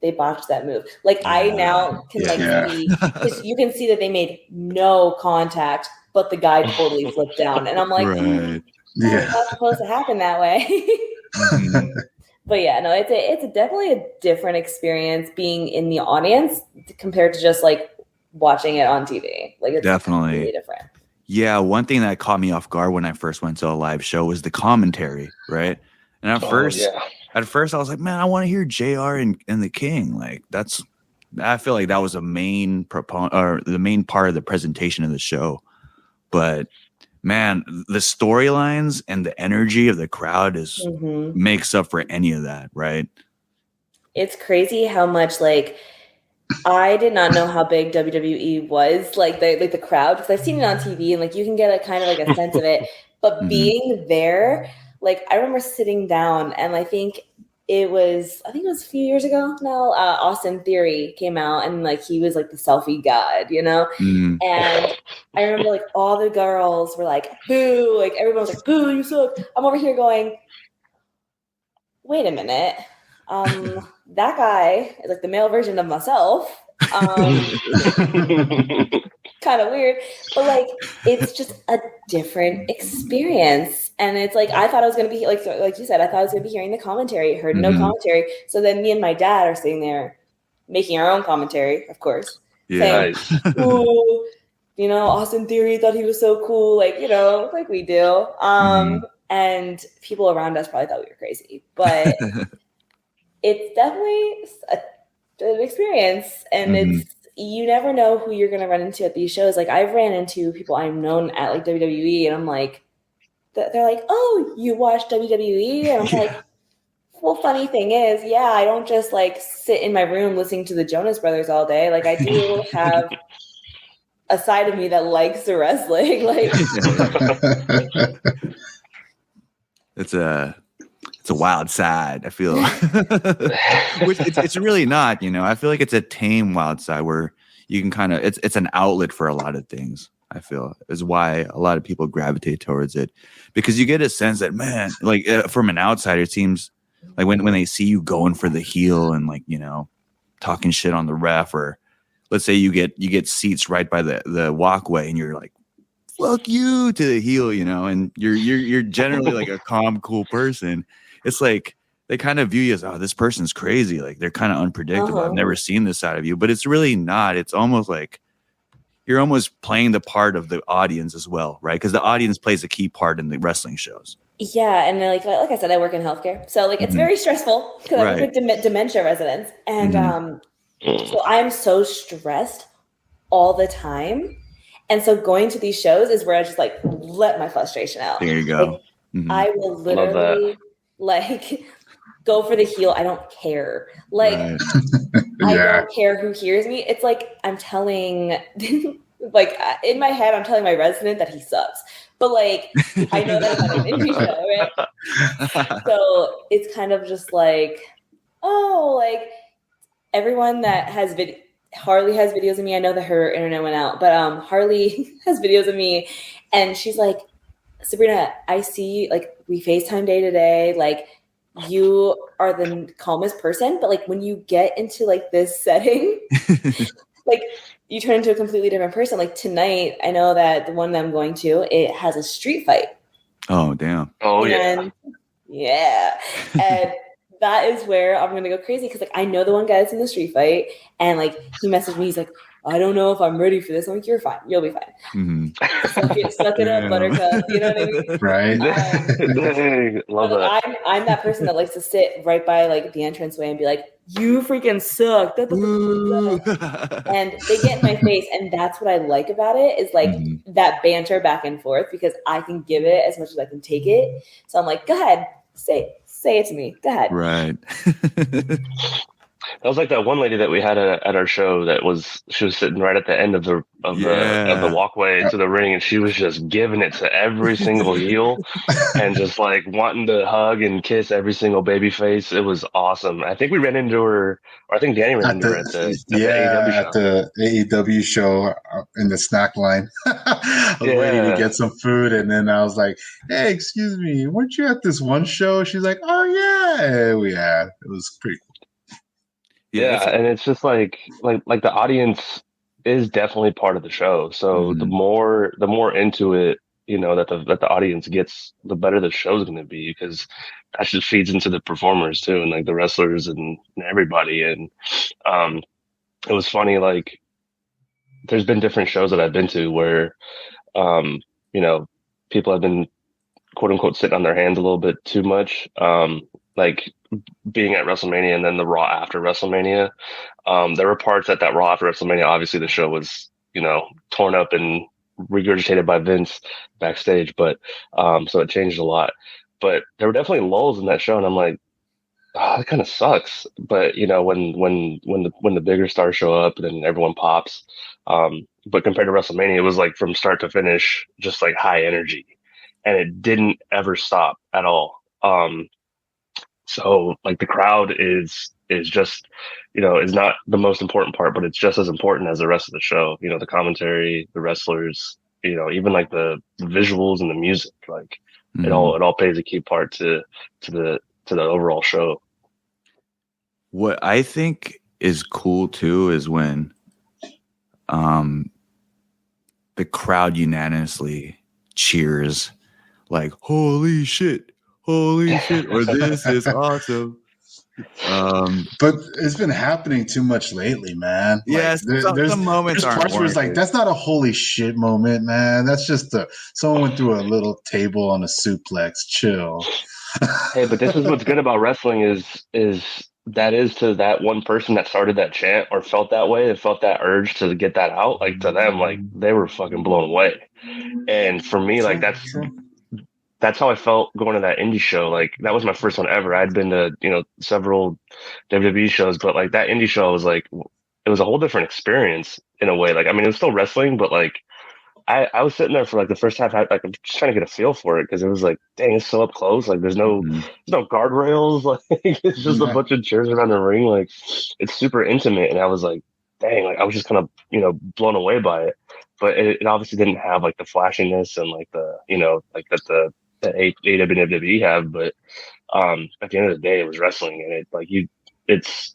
they botched that move. Like I now can see, because you can see that they made no contact, but the guy totally flipped down. And I'm like, it's not supposed to happen that way. But yeah, no, it's definitely a different experience being in the audience compared to just like watching it on TV. Like it's definitely really different. Yeah, one thing that caught me off guard when I first went to a live show was the commentary, right? And at first I was like, man, I want to hear JR and the King. Like I feel like that was the main part of the presentation of the show. But man, the storylines and the energy of the crowd makes up for any of that, right? It's crazy how much like I did not know how big WWE was, like the crowd, because I've seen it on TV and like you can get a kind of like a sense of it, but being there, like I remember sitting down and I think it was a few years ago now, Austin Theory came out and like he was like the selfie god, you know? And I remember like all the girls were like, boo, like everyone was like, boo, you suck. I'm over here going, wait a minute. That guy is like the male version of myself. Kind of weird, but like it's just a different experience. And it's like I thought I was gonna be like you said, I thought I was gonna be hearing the commentary, heard no commentary. So then me and my dad are sitting there making our own commentary, of course. Saying, ooh, you know, Austin Theory thought he was so cool, like, you know, like we do. And people around us probably thought we were crazy, but it's definitely an experience, and it's you never know who you're going to run into at these shows. Like I've ran into people I've known at like WWE, and I'm like, they're like, oh, you watch WWE? And I'm like, well, funny thing is, yeah, I don't just like sit in my room listening to the Jonas Brothers all day. Like I do have a side of me that likes the wrestling. Like it's a wild side, I feel. Which it's really not, you know. I feel like it's a tame wild side where you can kind of it's an outlet for a lot of things. I feel is why a lot of people gravitate towards it, because you get a sense that, man, like from an outsider, it seems like when they see you going for the heel and like, you know, talking shit on the ref, or let's say you get seats right by the walkway and you're like, fuck you to the heel, you know, and you're generally like a calm, cool person. It's like they kind of view you as, oh, this person's crazy. Like they're kind of unpredictable. I've never seen this side of you, but it's really not. It's almost like you're almost playing the part of the audience as well, right? Because the audience plays a key part in the wrestling shows. Yeah, and like I said, I work in healthcare, so like it's very stressful because I work with dementia residents, and so I'm so stressed all the time, and so going to these shows is where I just like let my frustration out. There you go. Like, I will literally like go for the heel. I don't care. Like, I don't care who hears me. It's like I'm telling, like in my head, I'm telling my resident that he sucks. But like, I know that I'm on an indie show, right? So it's kind of just like, oh, like everyone that has Harley has videos of me. I know that her internet went out, but Harley has videos of me, and she's like, Sabrina, I see, like, we FaceTime day to day, like, you are the calmest person, but like when you get into like this setting, like you turn into a completely different person. Like tonight, I know that the one that I'm going to, it has a street fight. Oh, damn. Oh, and, yeah. And that is where I'm going to go crazy. Cause like, I know the one guy that's in the street fight, and like, he messaged me. He's like, I don't know if I'm ready for this. I'm like, you're fine. You'll be fine. Mm-hmm. Suck it up, buttercup. You know what I mean? Right. Love that. I'm that person that likes to sit right by like the entranceway and be like, you freaking suck. And they get in my face. And that's what I like about it, is like that banter back and forth, because I can give it as much as I can take it. So I'm like, go ahead, say it to me. Go ahead. Right. That was like that one lady that we had at our show she was sitting right at the end of the walkway to the ring, and she was just giving it to every single heel and just like wanting to hug and kiss every single baby face. It was awesome. I think we ran into her, or I think Danny ran into her at the AEW show in the snack line. I was waiting to get some food, and then I was like, hey, excuse me, weren't you at this one show? She's like, oh yeah. It was pretty cool. Yeah, and it's just like the audience is definitely part of the show. So the more into it, you know, that the audience gets, the better the show's going to be, because that just feeds into the performers too, and like the wrestlers and everybody. And it was funny, like there's been different shows that I've been to where you know, people have been quote unquote sitting on their hands a little bit too much. Like being at WrestleMania and then the Raw after WrestleMania, there were parts at that Raw after WrestleMania. Obviously, the show was, you know, torn up and regurgitated by Vince backstage, but so it changed a lot. But there were definitely lulls in that show, and I'm like, oh, that kind of sucks. But you know, when the bigger stars show up, then everyone pops. But compared to WrestleMania, it was like from start to finish, just like high energy, and it didn't ever stop at all. So like the crowd is just, you know, is not the most important part, but it's just as important as the rest of the show. You know, the commentary, the wrestlers, you know, even like the visuals and the music, like it all plays a key part to the overall show. What I think is cool too is when the crowd unanimously cheers like, holy shit, or this is awesome. But it's been happening too much lately, man. Yes, there's moments parts where it's like, that's not a holy shit moment, man. That's just someone went through a little table on a suplex. Chill. Hey, but this is what's good about wrestling is that is to that one person that started that chant or felt that way and felt that urge to get that out. Like to them, like they were fucking blown away. And for me, like that's how I felt going to that indie show. Like that was my first one ever. I'd been to, you know, several WWE shows, but like that indie show was like, it was a whole different experience in a way. Like, I mean, it was still wrestling, but like I was sitting there for like the first half, like I'm just trying to get a feel for it. Cause it was like, dang, it's so up close. Like there's no guardrails. Like it's just a bunch of chairs around the ring. Like it's super intimate. And I was like, dang, like I was just kind of, you know, blown away by it, but it obviously didn't have like the flashiness and like the, you know, like that AEW and WWE have, but at the end of the day, it was wrestling, and it's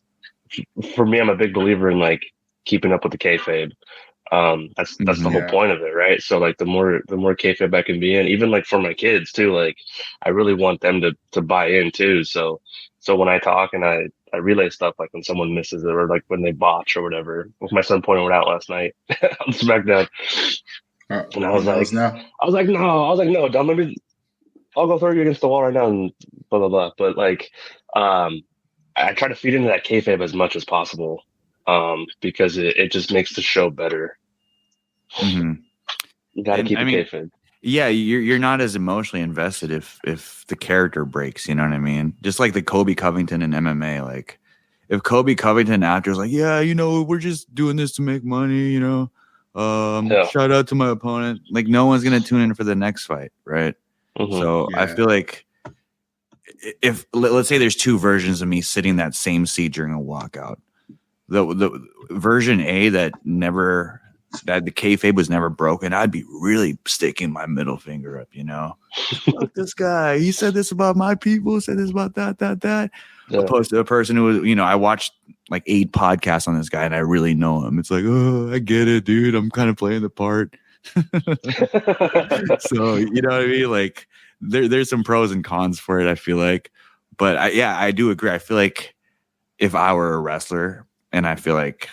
for me. I'm a big believer in like keeping up with the kayfabe. That's the whole point of it, right? So like the more kayfabe I can be in, even like for my kids too. Like I really want them to buy in too. So when I talk and I relay stuff, like when someone misses it or like when they botch or whatever. My son pointed it out last night on SmackDown, and I was like, no, Dom, let me. I'll go throw you against the wall right now and blah, blah, blah. But like, I try to feed into that kayfabe as much as possible because it just makes the show better. Mm-hmm. You got to keep it kayfabe. Yeah, you're not as emotionally invested if the character breaks, you know what I mean? Just like the Kobe Covington in MMA, like if Kobe Covington after is like, yeah, we're just doing this to make money, shout out to my opponent. Like no one's gonna tune in for the next fight, right? Mm-hmm. So I feel like if let's say there's two versions of me sitting in that same seat during a walkout, the version A that the kayfabe was never broken, I'd be really sticking my middle finger up, Fuck this guy. He said this about my people, said this about that. Yeah. Opposed to a person who was, I watched like 8 podcasts on this guy and I really know him. It's like, oh, I get it, dude. I'm kind of playing the part. So, you know what I mean? Like there's some pros and cons for it, I feel like. But I do agree. I feel like if I were a wrestler, and I feel like,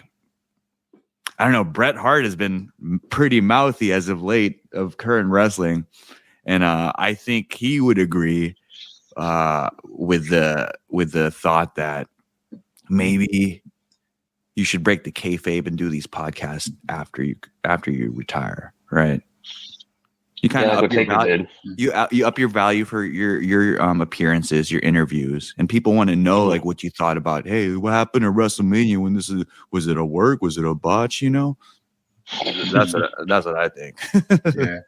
I don't know, Bret Hart has been pretty mouthy as of late of current wrestling. And I think he would agree with the thought that maybe you should break the kayfabe and do these podcasts after you retire, right? You kind of up your value. You up your value for your appearances, your interviews, and people want to know like what you thought about. Hey, what happened at WrestleMania when was it a work? Was it a botch? That's what I think. Yeah,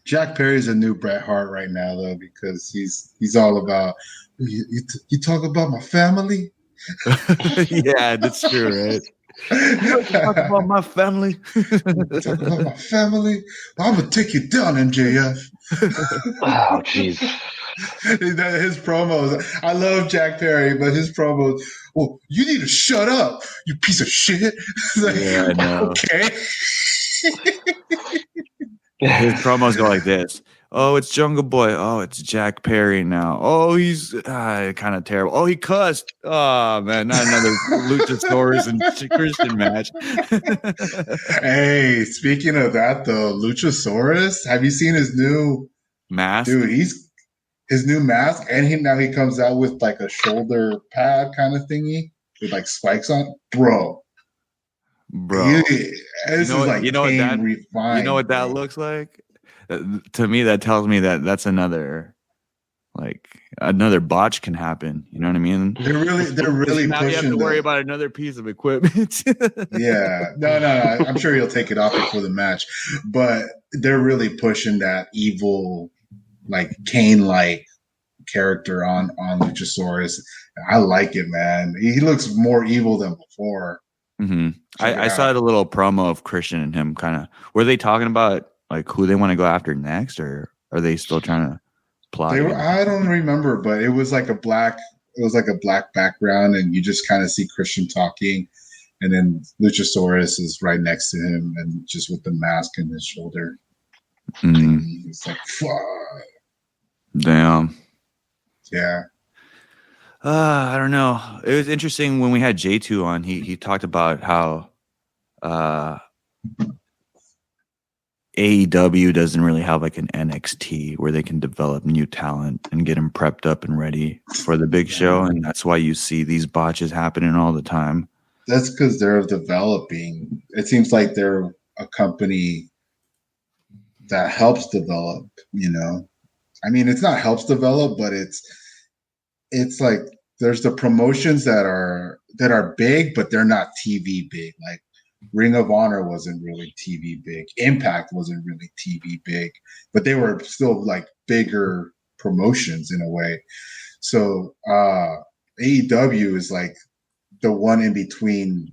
Jack Perry's a new Bret Hart right now though, because he's all about you talk about my family. Yeah, that's true, right? You talk about my family. Talk about my family. I'm gonna take you down, MJF. Oh, jeez. His promos. I love Jack Perry, but his promos. Well, you need to shut up, you piece of shit. Like, yeah, I know. Okay. His promos go like this. Oh, it's Jungle Boy. Oh, it's Jack Perry now. Oh, he's kind of terrible. Oh, he cussed. Oh, man, not another Luchasaurus and Christian match. Hey, speaking of that, though, Luchasaurus, have you seen his new mask? Dude, his new mask, and now he comes out with like a shoulder pad kind of thingy with like spikes on. Bro. This is like refined. You know what that looks like? To me, that tells me that's another botch can happen. You know what I mean? They're really now pushing. You have to worry about another piece of equipment. Yeah, no. I'm sure he'll take it off before the match, but they're really pushing that evil, like Kane-like character on Luchasaurus. I like it, man. He looks more evil than before. Mm-hmm. I saw a little promo of Christian and him. Kind of, were they talking about like who they want to go after next, or are they still trying to plot? I don't remember, but it was like a black background, and you just kind of see Christian talking, and then Luchasaurus is right next to him, and just with the mask in his shoulder. Mm-hmm. It's like, fuck. Damn. Yeah. I don't know. It was interesting when we had J2 on. He talked about how AEW doesn't really have like an NXT where they can develop new talent and get them prepped up and ready for the big show, and that's why you see these botches happening all the time. That's because they're developing. It seems like they're a company that helps develop. I mean, it's not helps develop, but it's like there's the promotions that are big, but they're not TV big. Like Ring of Honor wasn't really TV big. Impact wasn't really TV big, but they were still like bigger promotions in a way. So AEW is like the one in between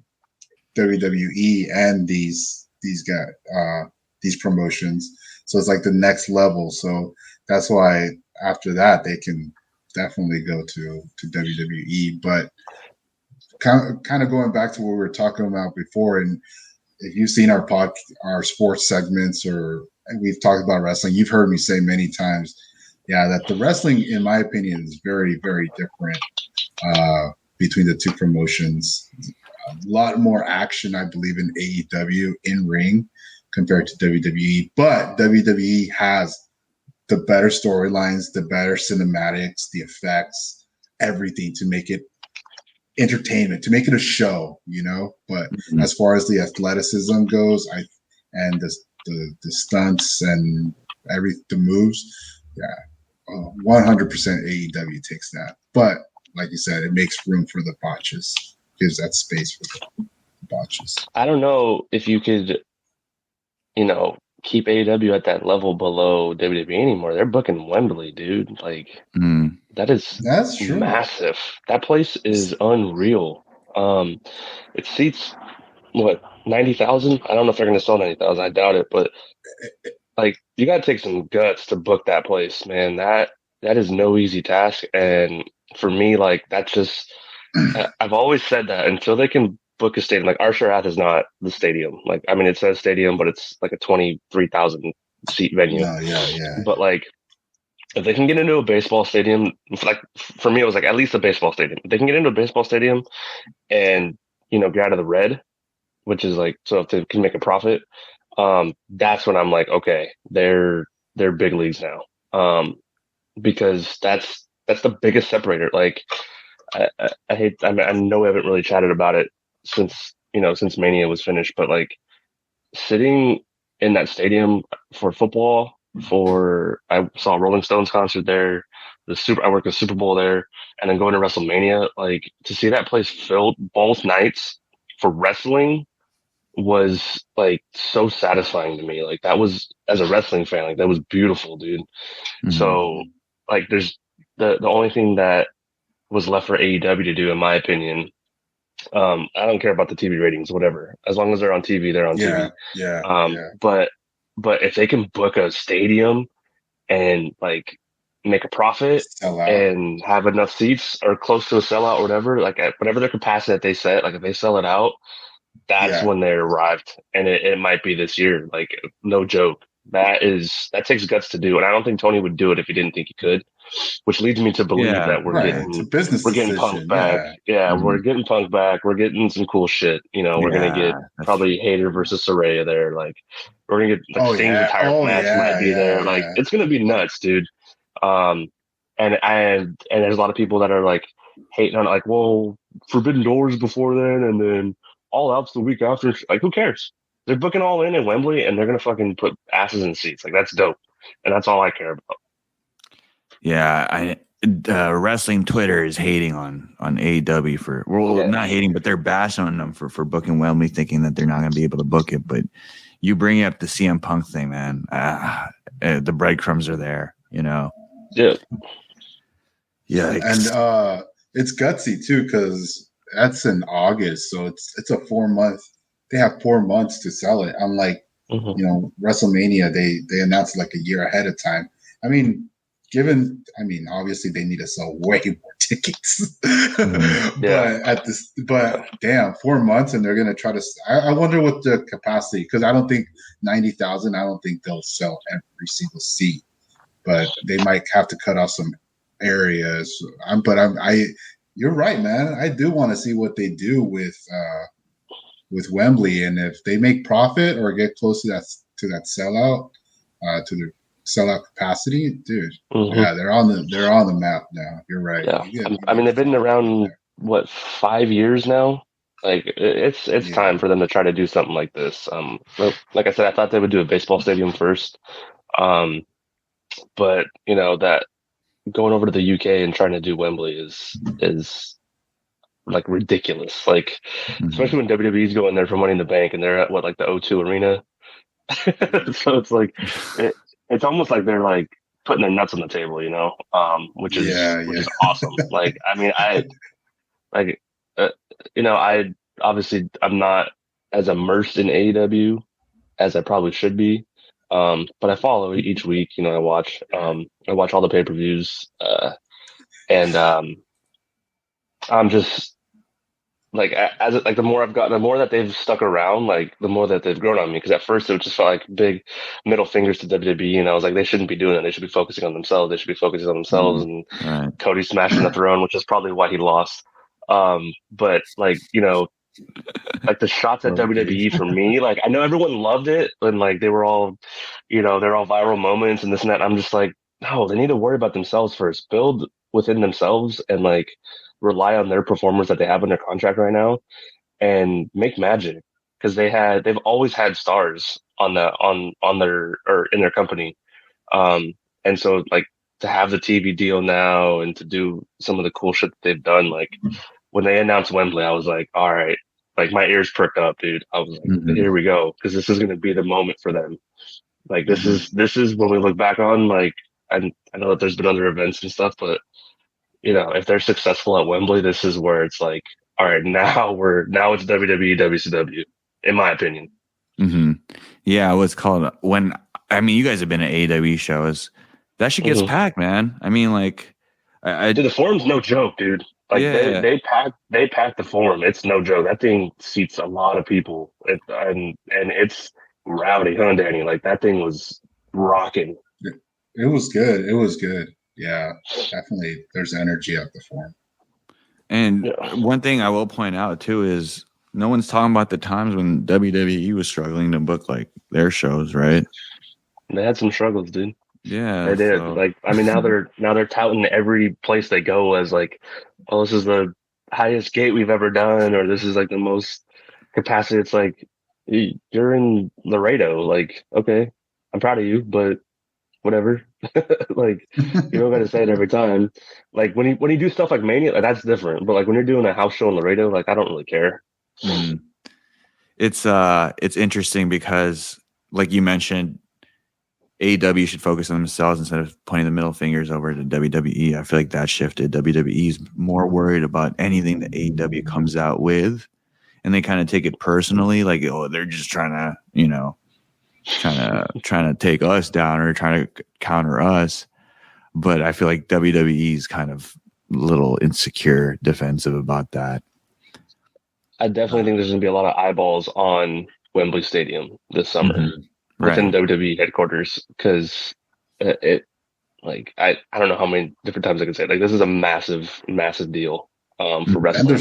WWE and these guys, these promotions. So it's like the next level. So that's why after that they can definitely go to WWE. But kind of going back to what we were talking about before, and if you've seen our sports segments, or we've talked about wrestling, you've heard me say many times, that the wrestling, in my opinion, is very, very different between the two promotions. A lot more action, I believe, in AEW in ring compared to WWE, but WWE has the better storylines, the better cinematics, the effects, everything to make it entertainment, to make it a show, But as far as the athleticism goes, and the stunts and the moves. Yeah, 100% AEW takes that. But like you said, it makes room for the botches. Gives that space for the botches. I don't know if you could, keep AEW at that level below WWE anymore. They're booking Wembley, dude. Like that's true. Massive. That place is unreal. It seats 90,000. I don't know if they're going to sell 90,000. I doubt it, but like you got to take some guts to book that place, man. That is no easy task. And for me, like that's just I've always said that until they can book a stadium, like Archer Ave is not the stadium. Like, I mean, it says stadium, but it's like a 23,000 seat venue. Yeah. But like, if they can get into a baseball stadium, like for me, it was like at least a baseball stadium. If they can get into a baseball stadium and, get out of the red, which is like, so if they can make a profit, that's when I'm like, okay, they're big leagues now. Because that's the biggest separator. Like, I know we haven't really chatted about it since Mania was finished, but like sitting in that stadium for football, I saw a Rolling Stones concert there, I worked the Super Bowl there, and then going to WrestleMania, like to see that place filled both nights for wrestling was like so satisfying to me. Like that was, as a wrestling fan, like that was beautiful, dude. Mm-hmm. So like there's the only thing that was left for AEW to do, in my opinion. I don't care about the TV ratings, whatever. As long as they're on TV, they're on TV. Yeah. But if they can book a stadium and like make a profit and have enough seats or close to a sellout or whatever, like at whatever their capacity that they set, like if they sell it out, that's when they arrived. And it might be this year. Like no joke. That takes guts to do. And I don't think Tony would do it if he didn't think he could. Which leads me to believe that we're getting Punk back. Yeah, mm-hmm. We're getting Punk back. We're getting some cool shit. We're gonna get probably Hayter versus Saraya there. Like we're gonna get Sting's entire match might be there. Like it's gonna be nuts, dude. And there's a lot of people that are like hating on it, like, well, Forbidden Doors before then, and then All Out's the week after. Like, who cares? They're booking All In Wembley, and they're gonna fucking put asses in seats. Like that's dope, and that's all I care about. Yeah, wrestling Twitter is hating on AEW for not hating, but they're bashing on them for booking Wembley, thinking that they're not going to be able to book it. But you bring up the CM Punk thing, man. The breadcrumbs are there, Yeah. Yeah, and it's gutsy too because that's in August, so it's a 4-month. They have 4 months to sell it. Unlike WrestleMania, they announced like a year ahead of time. I mean. Obviously they need to sell way more tickets, but damn, 4 months and they're going to try to, I wonder what the capacity, because I don't think 90,000, I don't think they'll sell every single seat, but they might have to cut off some areas. You're right, man. I do want to see what they do with Wembley. And if they make profit or get close to that sellout, to the sellout capacity, dude. Mm-hmm. Yeah, they're on the map now. You're right. Yeah. I mean, they've been around 5 years now. Like it's time for them to try to do something like this. Like I said, I thought they would do a baseball stadium first. But that going over to the UK and trying to do Wembley is like ridiculous. Like especially when WWE's going there for Money in the Bank and they're at like the O2 Arena. So it's like it's almost like they're like putting their nuts on the table, which is awesome. Like, I mean, I obviously I'm not as immersed in AEW as I probably should be. But I follow each week, I watch all the pay-per-views, and I'm just like, the more I've gotten, the more that they've stuck around, like the more that they've grown on me. Because at first it just felt like big middle fingers to WWE, and I was like, they shouldn't be doing it. They should be focusing on themselves. And Cody smashing the throne, which is probably why he lost. But like, like the shots at WWE for me, like I know everyone loved it, and like they were all, they're all viral moments and this and that. I'm just like, no, they need to worry about themselves first. Build within themselves and like rely on their performers that they have in their contract right now and make magic, because they've always had stars in their company, And so like to have the TV deal now and to do some of the cool shit that they've done, like when they announced Wembley, I was like, all right, like my ears perked up, dude. I was like, here we go. Cause this is going to be the moment for them. Like this is when we look back on, like, I know that there's been other events and stuff, but you know, if they're successful at Wembley, this is where it's like, all right, now it's WWE, WCW, in my opinion. Yeah, what's called you guys have been at AEW shows. That shit gets packed, man. I mean, like, dude, the forum's no joke, dude. Like they pack the forum. It's no joke. That thing seats a lot of people, and it's rowdy, huh, Danny? Like that thing was rocking. It was good. It was good. Yeah, definitely. There's energy at the forum. And one thing I will point out too is no one's talking about the times when WWE was struggling to book like their shows, right? They had some struggles, dude. Yeah, they did. Like, I mean, now they're touting every place they go as like, oh, this is the highest gate we've ever done, or this is like the most capacity. It's like you're in Laredo. Like, okay, I'm proud of you, but whatever. Like, you don't got to say it every time. Like when you do stuff like Mania, like, that's different. But like when you're doing a house show in Laredo, like I don't really care. It's interesting because, like you mentioned, AEW should focus on themselves instead of pointing the middle fingers over to WWE. I feel like that shifted. WWE is more worried about anything that AEW comes out with, and they kind of take it personally, like, oh, they're just trying to, you know, trying to take us down or trying to counter us. But I feel like WWE is kind of a little insecure, defensive about that. I definitely think there's going to be a lot of eyeballs on Wembley Stadium this summer within WWE headquarters, because it like I don't know how many different times I can say it. Like this is a massive deal for wrestling.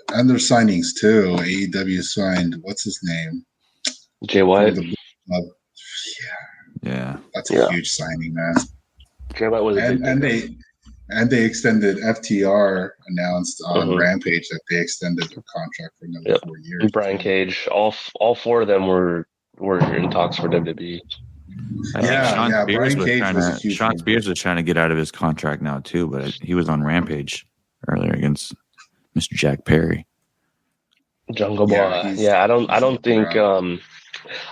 And there's signings too. AEW signed, what's his name? Jay White. Yeah, that's a huge signing, man. Jay White was and they extended FTR announced on Rampage that they extended their contract for another 4 years. Brian Cage, all four of them were in talks for WWE. Sean Spears was trying to get out of his contract now too, but he was on Rampage earlier against Mr. Jack Perry. Jungle Boy. I don't think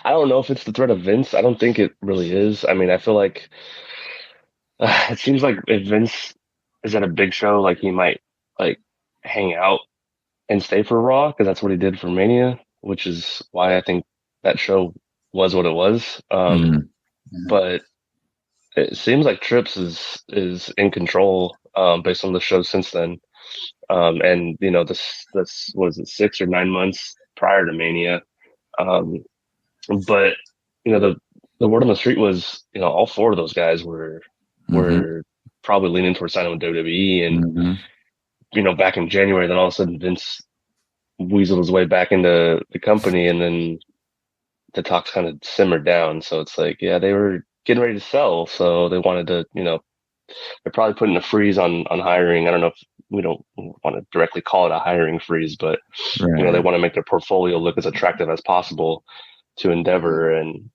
I don't know if it's the threat of Vince. I don't think it really is. I mean, I feel like it seems like if Vince is at a big show, like he might like hang out and stay for Raw, because that's what he did for Mania, which is why I think that show was what it was. But it seems like Trips is in control based on the show since then. And you know, this was it 6 or 9 months prior to Mania. But you know, the word on the street was, you know, all four of those guys were probably leaning towards signing with WWE, and you know, back in January, then all of a sudden Vince weaseled his way back into the company, and then the talks kind of simmered down. So it's like, yeah, they were getting ready to sell, so they wanted to, you know, they're probably putting a freeze on hiring. I don't know if we don't want to directly call it a hiring freeze, but you know, they want to make their portfolio look as attractive as possible to Endeavor. And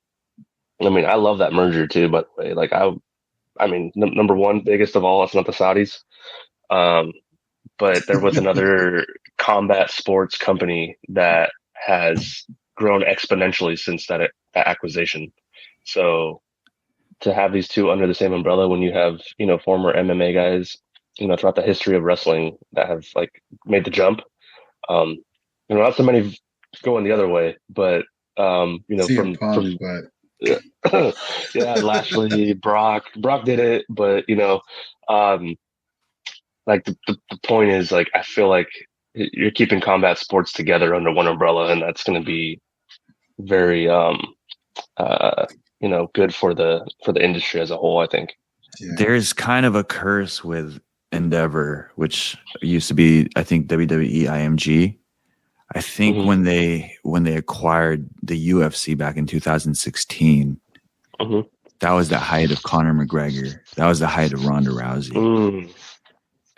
I mean, I love that merger too, by the way. Like I mean, number one, biggest of all, it's not the Saudis. But there was another combat sports company that has grown exponentially since that acquisition. So to have these two under the same umbrella, when you have, you know, former MMA guys, you know, throughout the history of wrestling that have like made the jump, you know, not so many going the other way, but you know, yeah, Lashley, Brock did it, but you know, like the point is, like, I feel like you're keeping combat sports together under one umbrella, and that's going to be very, you know, good for the industry as a whole, I think. Yeah. There's kind of a curse with Endeavor, which used to be, I think, WWE IMG. I think when they acquired the UFC back in 2016, that was the height of Conor McGregor. That was the height of Ronda Rousey.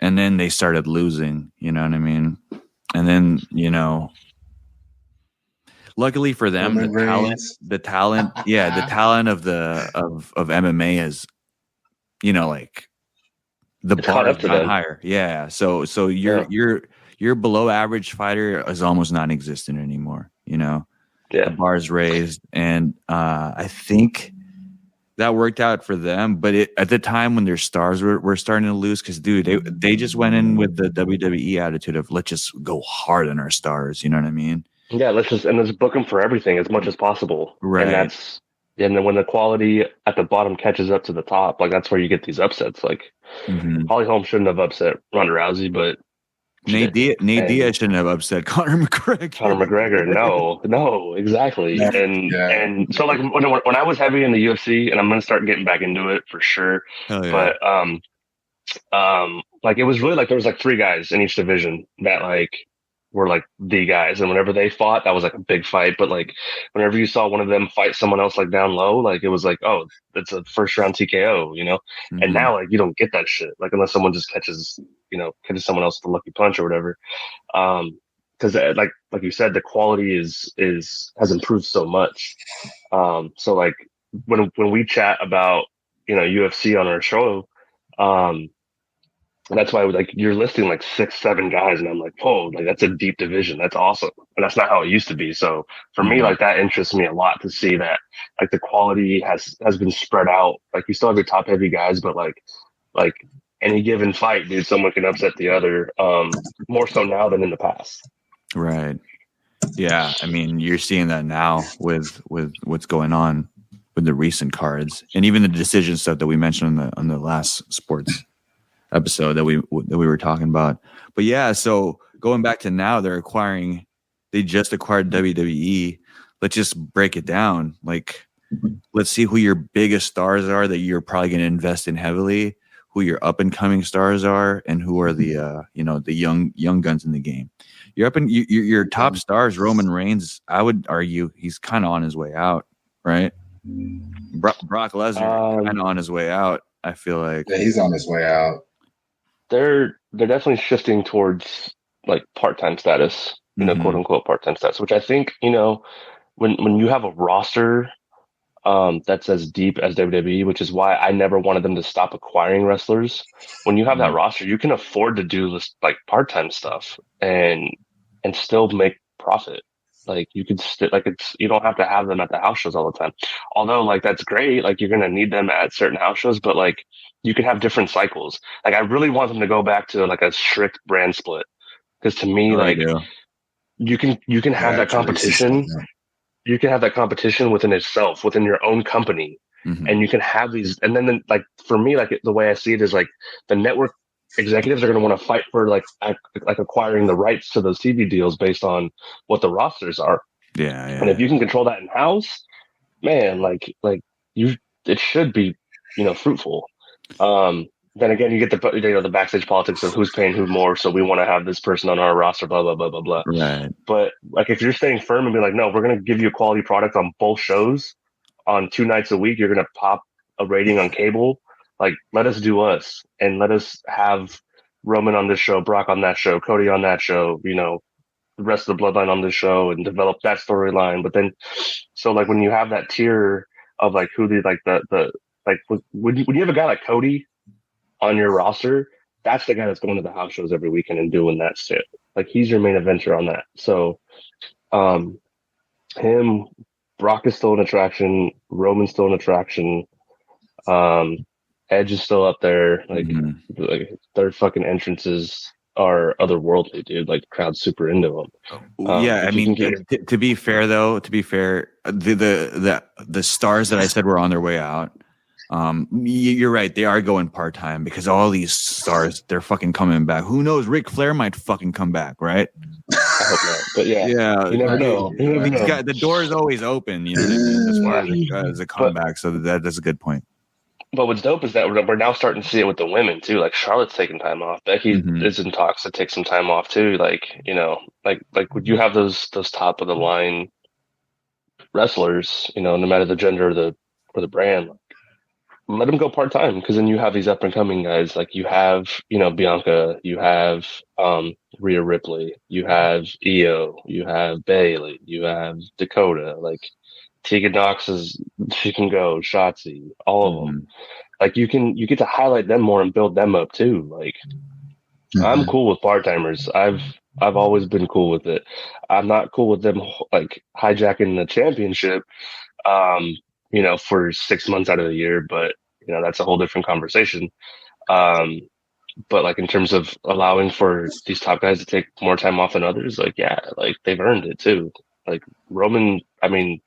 And then they started losing, you know what I mean? And then, you know, luckily for them, the talent of MMA is, like the bar is not higher. Yeah. So your below average fighter is almost non-existent anymore. The bar's raised, and I think that worked out for them. But at the time when their stars were starting to lose, because dude, they just went in with the WWE attitude of let's just go hard on our stars. You know what I mean? Yeah, let's book them for everything as much as possible. Right. And then when the quality at the bottom catches up to the top, like that's where you get these upsets. Like Holly Holm shouldn't have upset Ronda Rousey, but Nate Diaz shouldn't have upset Conor McGregor. No, exactly. And so like when I was heavy in the UFC, and I'm gonna start getting back into it for sure. Hell yeah. But like it was really like there was like 3 guys in each division that like were like the guys, and whenever they fought, that was like a big fight. But like whenever you saw one of them fight someone else like down low, like it was like, oh, it's a first round TKO, And now like you don't get that shit, like unless someone just catches someone else with a lucky punch or whatever. Because like you said, the quality has improved so much. So like when we chat about UFC on our show, and that's why like you're listing like 6-7 guys, and I'm like, oh, like that's a deep division. That's awesome, and that's not how it used to be. So for me, like that interests me a lot to see that like the quality has been spread out. Like you still have your top heavy guys, but like any given fight, dude, someone can upset the other. More so now than in the past. Right. Yeah. I mean, you're seeing that now with what's going on with the recent cards, and even the decision stuff that we mentioned on the last sports episode that we were talking about. But yeah, so going back to now, they just acquired WWE. Let's just break it down. Like, let's see who your biggest stars are that you're probably going to invest in heavily, who your up and coming stars are, and who are the the young guns in the game. Your top stars, Roman Reigns, I would argue he's kind of on his way out, right? Brock Lesnar kind of on his way out. I feel like he's on his way out. They're definitely shifting towards like part-time status, quote unquote part-time status, which I think, when you have a roster that's as deep as WWE, which is why I never wanted them to stop acquiring wrestlers. When you have that roster, you can afford to do this like part-time stuff and still make profit. Like you could you don't have to have them at the house shows all the time. Although like that's great, like you're gonna need them at certain house shows, but like you can have different cycles. Like I really want them to go back to like a strict brand split, because to me, you can have that competition. You can have that competition within itself, within your own company, and you can have these. And then like for me, like the way I see it is like the network executives are going to want to fight for like acquiring the rights to those TV deals based on what the rosters are. Yeah. And if you can control that in house, man, it should be, fruitful. Then again, you get the backstage politics of who's paying who more. So we want to have this person on our roster, blah, blah, blah, blah, blah. Right. But like, if you're staying firm and be like, no, we're going to give you a quality product on both shows on 2 nights a week. You're going to pop a rating on cable. Like, let us do us, and let us have Roman on this show, Brock on that show, Cody on that show, the rest of the bloodline on this show, and develop that storyline. But then, so like when you have that tier of like who when you have a guy like Cody on your roster, that's the guy that's going to the house shows every weekend and doing that shit. Like he's your main eventer on that. So, Brock is still an attraction. Roman's still an attraction. Edge is still up there. Like their fucking entrances are otherworldly, dude. Like the crowd's super into them. I mean, to be fair, the stars that I said were on their way out. You're right. They are going part-time because all these stars, they're fucking coming back. Who knows? Ric Flair might fucking come back, right? I hope not. But yeah, you never know. The door is always open, you know what I mean? As far as a comeback. So that's a good point. But what's dope is that we're now starting to see it with the women too. Like Charlotte's taking time off. Becky is in talks to take some time off too. Like, like would you have those top of the line wrestlers, no matter the gender or the brand, let them go part-time, because then you have these up-and-coming guys. Like you have, Bianca, you have Rhea Ripley, you have Io, you have Bayley, you have Dakota, like Tegan Nox she can go, Shotzi, all of them. Like you get to highlight them more and build them up too. Like I'm cool with part-timers. I've always been cool with it. I'm not cool with them like hijacking the championship, for 6 months out of the year, but that's a whole different conversation. But like in terms of allowing for these top guys to take more time off than others, like, yeah, like they've earned it too. Like Roman, I mean,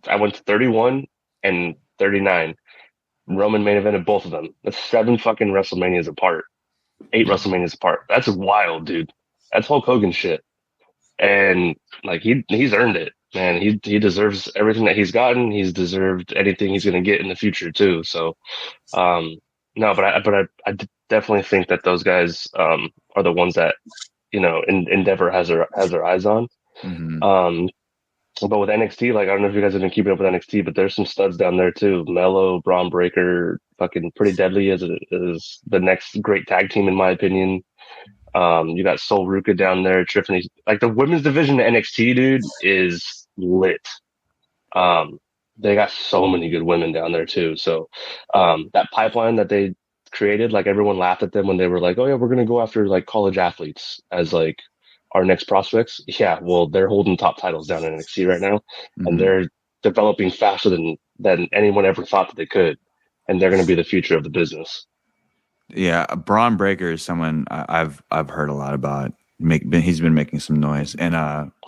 I went to 31 and 39. Roman main evented both of them. That's 7 fucking WrestleManias apart. 8 WrestleManias apart. That's wild, dude. That's Hulk Hogan shit. And like he's earned it, man. He deserves everything that he's gotten. He's deserved anything he's gonna get in the future too. So no, but I definitely think that those guys are the ones that Endeavor has their eyes on. But with NXT, like I don't know if you guys have been keeping up with NXT, but there's some studs down there too. Mello, Braun Breaker, fucking Pretty Deadly is the next great tag team in my opinion. You got Sol Ruka down there, Tiffany. Like the women's division of NXT, dude, is lit. They got so many good women down there too. So that pipeline that they created, like everyone laughed at them when they were like, "Oh yeah, we're gonna go after like college athletes as like our next prospects." Yeah, well, they're holding top titles down in NXT right now, and they're developing faster than anyone ever thought that they could, and they're going to be the future of the business. Yeah, Braun Breaker is someone I've heard a lot about. He's been making some noise, and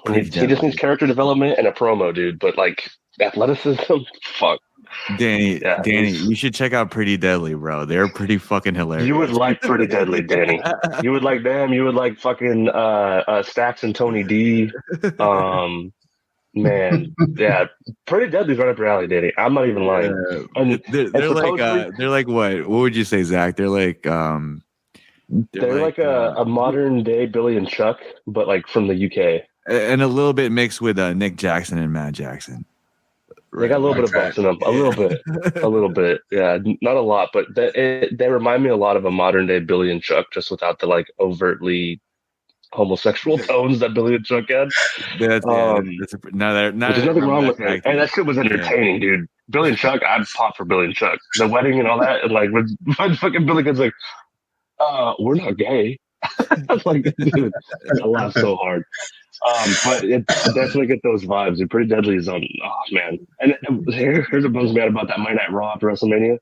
he just needs character development and a promo, dude. But like athleticism, fuck. Danny, you should check out Pretty Deadly, bro. They're pretty fucking hilarious. You would like Pretty Deadly, Danny. You would like them. You would like fucking Stax and Tony D. Man, yeah, Pretty Deadly's right up your alley, Danny. I'm not even lying. They're like what would you say, Zach? They're like they're like a modern day Billy and Chuck, but like from the UK, and a little bit mixed with Nick Jackson and Matt Jackson. They got a little bit of both in them, a little bit, yeah, not a lot, but they remind me a lot of a modern day Billy and Chuck, just without the like overtly homosexual tones that Billy and Chuck had. There's nothing wrong with it, and that shit was entertaining, dude. Billy and Chuck, I'd pop for Billy and Chuck. The wedding and all that, and like when fucking Billy gets like, we're not gay. I was like, dude, I laughed so hard. But it definitely get those vibes. And Pretty Deadly is on. Oh man! And here's what bums me out about that Monday Night Raw after WrestleMania.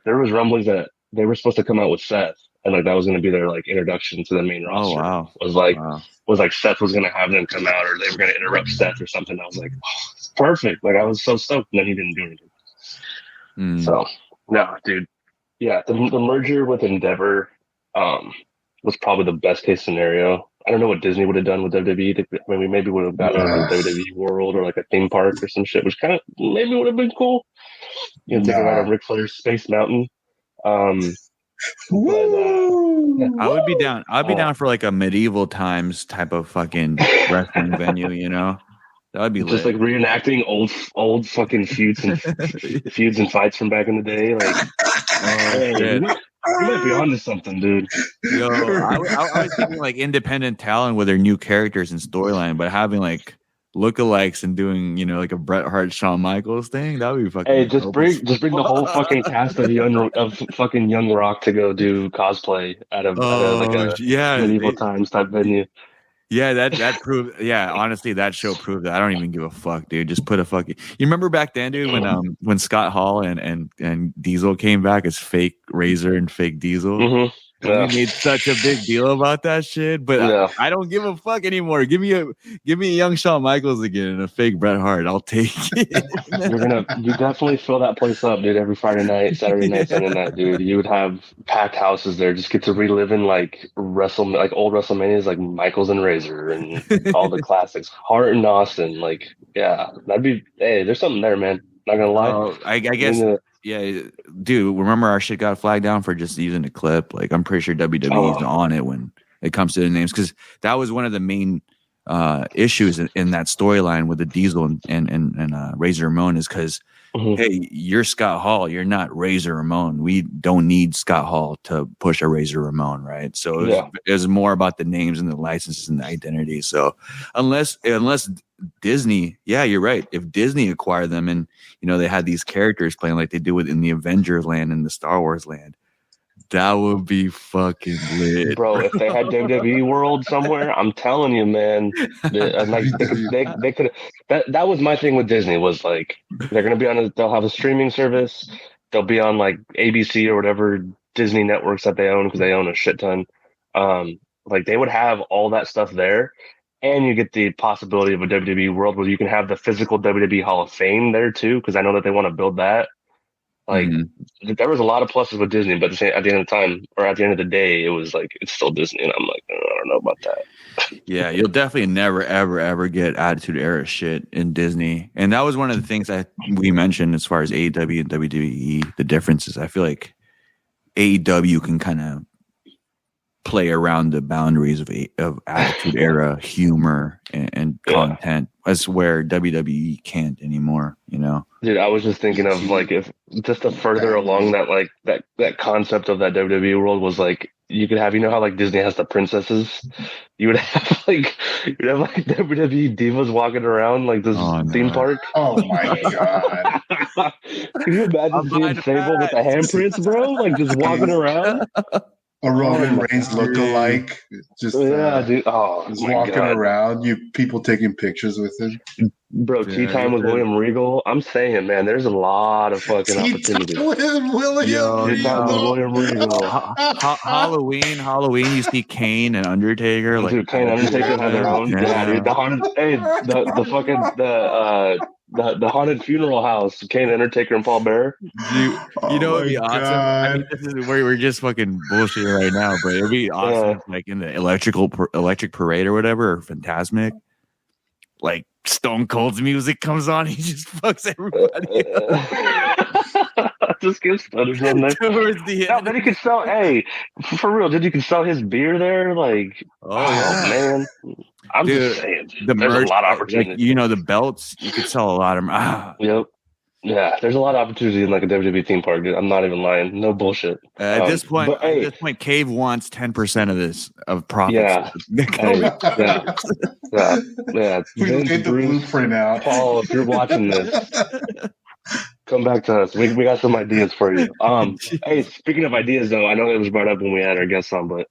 There was rumblings that they were supposed to come out with Seth, and like that was going to be their like introduction to the main roster. Oh wow! Was like Seth was going to have them come out, or they were going to interrupt Seth or something. I was like, oh, it's perfect. Like I was so stoked, and then he didn't do anything. So no, dude. Yeah, the merger with Endeavor was probably the best case scenario. I don't know what Disney would have done with WWE. We maybe would have gotten a WWE World or like a theme park or some shit, which kind of maybe would have been cool. Take it out of Ric Flair's Space Mountain. I would be down. I'd be down for like a medieval times type of fucking wrestling venue. That would be just lit. Like reenacting old fucking feuds and fights from back in the day. Like, you might be onto something, dude. Yo, I was thinking like independent talent with their new characters and storyline, but having like lookalikes and doing like a Bret Hart, Shawn Michaels thing, that would be fucking. Hey, just bring the whole fucking cast of fucking Young Rock to go do cosplay out of like a medieval times type venue. Yeah, that proved. Yeah, honestly, that show proved that I don't even give a fuck, dude. Just put a fucking. You remember back then, dude, when Scott Hall and Diesel came back as fake Razor and fake Diesel. Mm-hmm. Yeah. We made such a big deal about that shit, but I don't give a fuck anymore. Give me a young Shawn Michaels again and a fake Bret Hart. I'll take it. You definitely fill that place up, dude. Every Friday night, Saturday night, Sunday night, dude. You would have packed houses there. Just get to reliving like old WrestleManias, like Michaels and Razor and all the classics. Hart and Austin, like that'd be. Hey, there's something there, man. Not gonna lie. I guess. Yeah, dude, remember our shit got flagged down for just using a clip? Like, I'm pretty sure WWE is on it when it comes to the names, because that was one of the main issues in that storyline with the Diesel and Razor Ramon, is because hey, you're Scott Hall. You're not Razor Ramon. We don't need Scott Hall to push a Razor Ramon, right? So it was more about the names and the licenses and the identity. So unless Disney, yeah, you're right. If Disney acquired them and, they had these characters playing like they do it in the Avengers land and the Star Wars land, that would be fucking lit, bro. If they had WWE World somewhere, I'm telling you, man. They could. That was my thing with Disney. Was like they're gonna be they'll have a streaming service. They'll be on like ABC or whatever Disney networks that they own because they own a shit ton. Like they would have all that stuff there, and you get the possibility of a WWE World where you can have the physical WWE Hall of Fame there too. Because I know that they want to build that. Like there was a lot of pluses with Disney, but at the end of the time, or at the end of the day, it was like it's still Disney, and I'm like, I don't know about that. Yeah, you'll definitely never, ever, ever get Attitude Era shit in Disney, and that was one of the things we mentioned as far as AEW and WWE. The differences, I feel like AEW can kind of play around the boundaries of Attitude Era humor and content. That's where WWE can't anymore, Dude, I was just thinking of like if just to further along that like that concept of that WWE world was like you could have how like Disney has the princesses, you would have like WWE divas walking around like this theme park. Oh my god! Can you imagine seeing Sable with the handprints, bro? Like just walking around. A Roman Reigns lookalike, just dude. Oh, just walking around. People taking pictures with him, bro. Tea time with William Regal. I'm saying, man, there's a lot of fucking opportunities. William Regal. Halloween. You see Kane and Undertaker. Like, dude, Kane and Undertaker have their own. Yeah, dude. The haunted funeral house. Kane, Undertaker, and Paul Bearer. Dude, it'd be awesome. I mean, this is where we're just fucking bullshitting right now, but it'd be awesome, like in the electric parade or whatever, or Phantasmic. Like Stone Cold's music comes on, he just fucks everybody. Just gives stutters on there. Towards the end. Then you could sell. Hey, for real, dude, you can sell his beer there. Like, man. I'm just saying, there's a lot of opportunity. Like, the belts, you could sell a lot of them. Yep. Yeah, there's a lot of opportunity in like a WWE theme park, dude. I'm not even lying. No bullshit. At this point, Cave wants 10% of this of profits. Yeah. Yeah. We get the blueprint out. Paul, if you're watching this, come back to us. We got some ideas for you. Hey, speaking of ideas, though, I know it was brought up when we had our guests on, but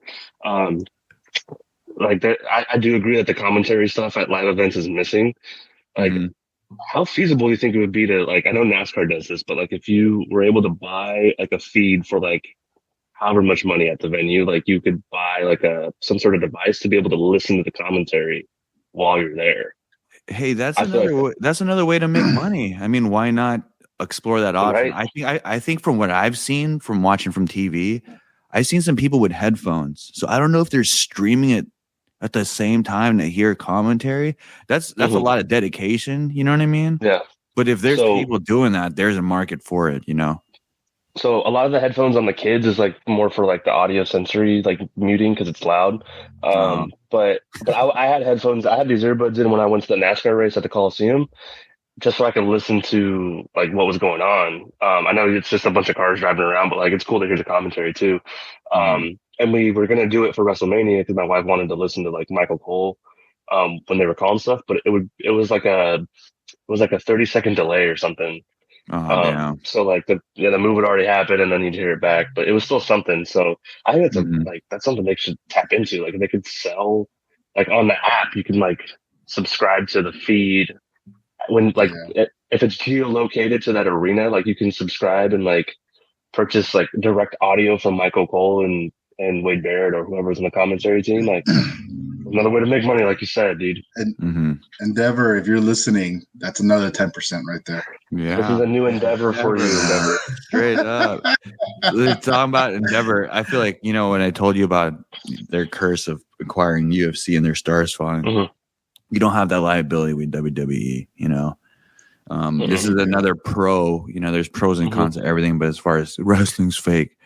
like that, I do agree that the commentary stuff at live events is missing. Like, how feasible do you think it would be to, like, I know NASCAR does this, but like if you were able to buy like a feed for like however much money at the venue, like you could buy like some sort of device to be able to listen to the commentary while you're there. Hey, that's another way to make money. I mean, why not explore that option? Right? I think from what I've seen from watching from TV, I've seen some people with headphones. So I don't know if they're streaming it at the same time to hear commentary. That's a lot of dedication. You know what I mean? Yeah. But if there's people doing that, there's a market for it, So a lot of the headphones on the kids is like more for like the audio sensory, like muting because it's loud. But I had headphones. I had these earbuds in when I went to the NASCAR race at the Coliseum, just so I could listen to like what was going on. I know it's just a bunch of cars driving around, but like it's cool to hear the commentary too. And we were gonna do it for WrestleMania because my wife wanted to listen to like Michael Cole when they were calling stuff, but it was like a 30-second delay or something. So like the move had already happened and then you'd hear it back, but it was still something. So I think that's something they should tap into. Like if they could sell, like on the app, you can like subscribe to the feed when like if it's geolocated to that arena, like you can subscribe and like purchase like direct audio from Michael Cole and Wade Barrett or whoever's in the commentary team. Like another way to make money, like you said, dude. And Endeavor, if you're listening, that's another 10% right there. Yeah, this is a new endeavor for you, Endeavor. Straight up. Talking about Endeavor, I feel like when I told you about their curse of acquiring UFC and their stars falling, you don't have that liability with WWE. This is another pro. There's pros and cons to everything, but as far as wrestling's fake.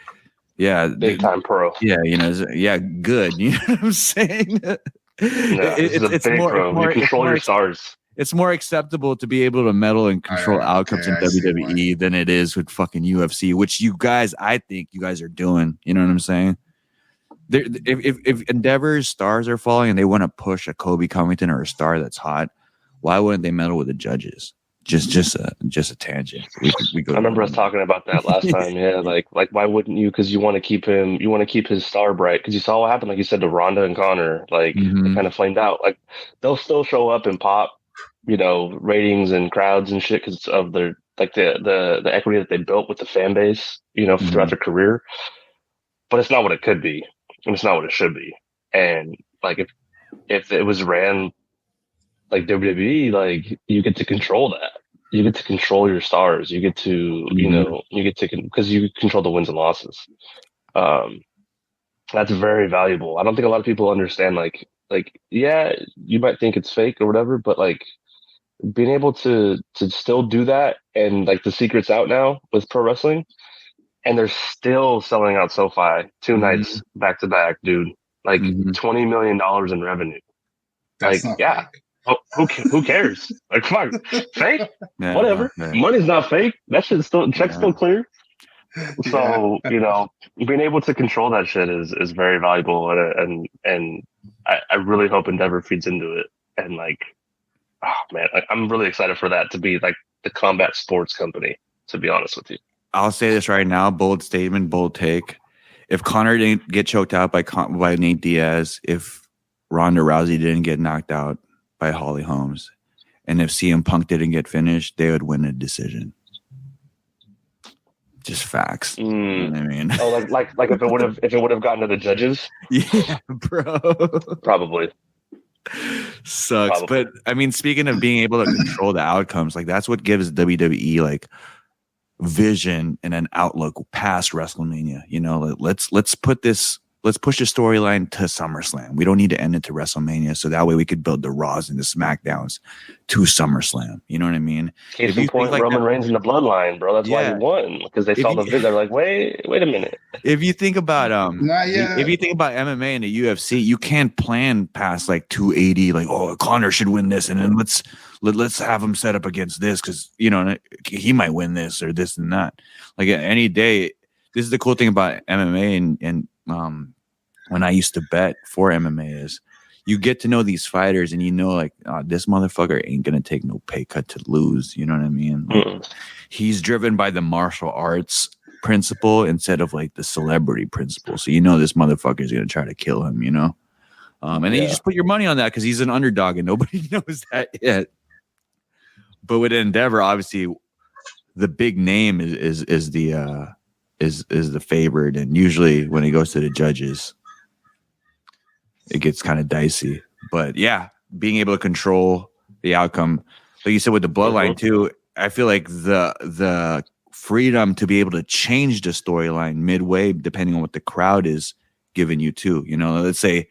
Yeah, big time pro. Yeah, good. You know what I'm saying? It's a big pro. You control your stars. it's more acceptable to be able to meddle and control outcomes in WWE than it is with fucking UFC, which I think you guys are doing. You know what I'm saying? If Endeavor's stars are falling and they want to push a Kobe Covington or a star that's hot, why wouldn't they meddle with the judges? Just a tangent. We go. I remember us talking about that last time. Yeah, like why wouldn't you? Because you want to keep him. You want to keep his star bright. Because you saw what happened, like you said, to Ronda and Connor. Like they kind of flamed out. Like they'll still show up and pop, ratings and crowds and shit because of their the equity that they built with the fan base, throughout their career. But it's not what it could be, and it's not what it should be. And like if it was ran like WWE, like you get to control that. You get to control your stars. You get to, because you control the wins and losses. That's very valuable. I don't think a lot of people understand. Like, yeah, you might think it's fake or whatever, but like being able to still do that, and like the secret's out now with pro wrestling, and they're still selling out SoFi 2 nights back to back, dude. Like $20 million in revenue. That's like, yeah. Fake. Oh, who cares? Like, fuck, fake? Yeah, whatever. Money's not fake. That shit's still, check's still clear. So, being able to control that shit is very valuable. And I really hope Endeavor feeds into it. And like, oh man, I'm really excited for that to be like the combat sports company, to be honest with you. I'll say this right now. Bold statement, bold take. If Conor didn't get choked out by Nate Diaz, if Ronda Rousey didn't get knocked out by Holly Holmes, and if CM Punk didn't get finished, they would win a decision. Just facts. You know what I mean? Oh, like if it would have gotten to the judges? Yeah, bro. Probably. Sucks. Probably. But I mean, speaking of being able to control the outcomes, like that's what gives WWE like vision and an outlook past WrestleMania. Let's push the storyline to SummerSlam. We don't need to end it to WrestleMania, so that way we could build the Raws and the SmackDowns to SummerSlam. You know what I mean? Case in point, like Roman Reigns in the Bloodline, bro. That's why he won, because they saw the video. They're like, wait a minute. If you think about if you think about MMA and the UFC, you can't plan past like 280. Like, oh, Conor should win this, and then let's have him set up against this because he might win this or this and that. Like any day, this is the cool thing about MMA and when I used to bet for MMA is you get to know these fighters and like this motherfucker ain't gonna take no pay cut to lose. You know what I mean? Like, he's driven by the martial arts principle instead of like the celebrity principle. So this motherfucker is gonna try to kill him. And then you just put your money on that because he's an underdog and nobody knows that yet. But with Endeavor, obviously, the big name is the favorite, and usually when it goes to the judges, it gets kind of dicey. But yeah, being able to control the outcome, like you said with the Bloodline too, I feel like the freedom to be able to change the storyline midway, depending on what the crowd is giving you too. Let's say,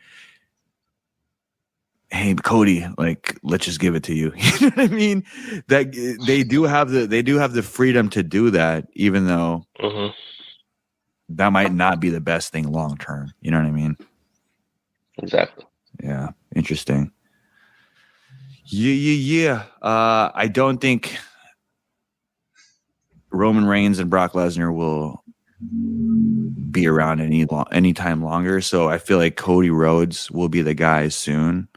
hey Cody, like let's just give it to you. You know what I mean? That they do have the freedom to do that, even though that might not be the best thing long term. You know what I mean? Exactly. Yeah. Interesting. Yeah. I don't think Roman Reigns and Brock Lesnar will be around any time longer. So I feel like Cody Rhodes will be the guy soon.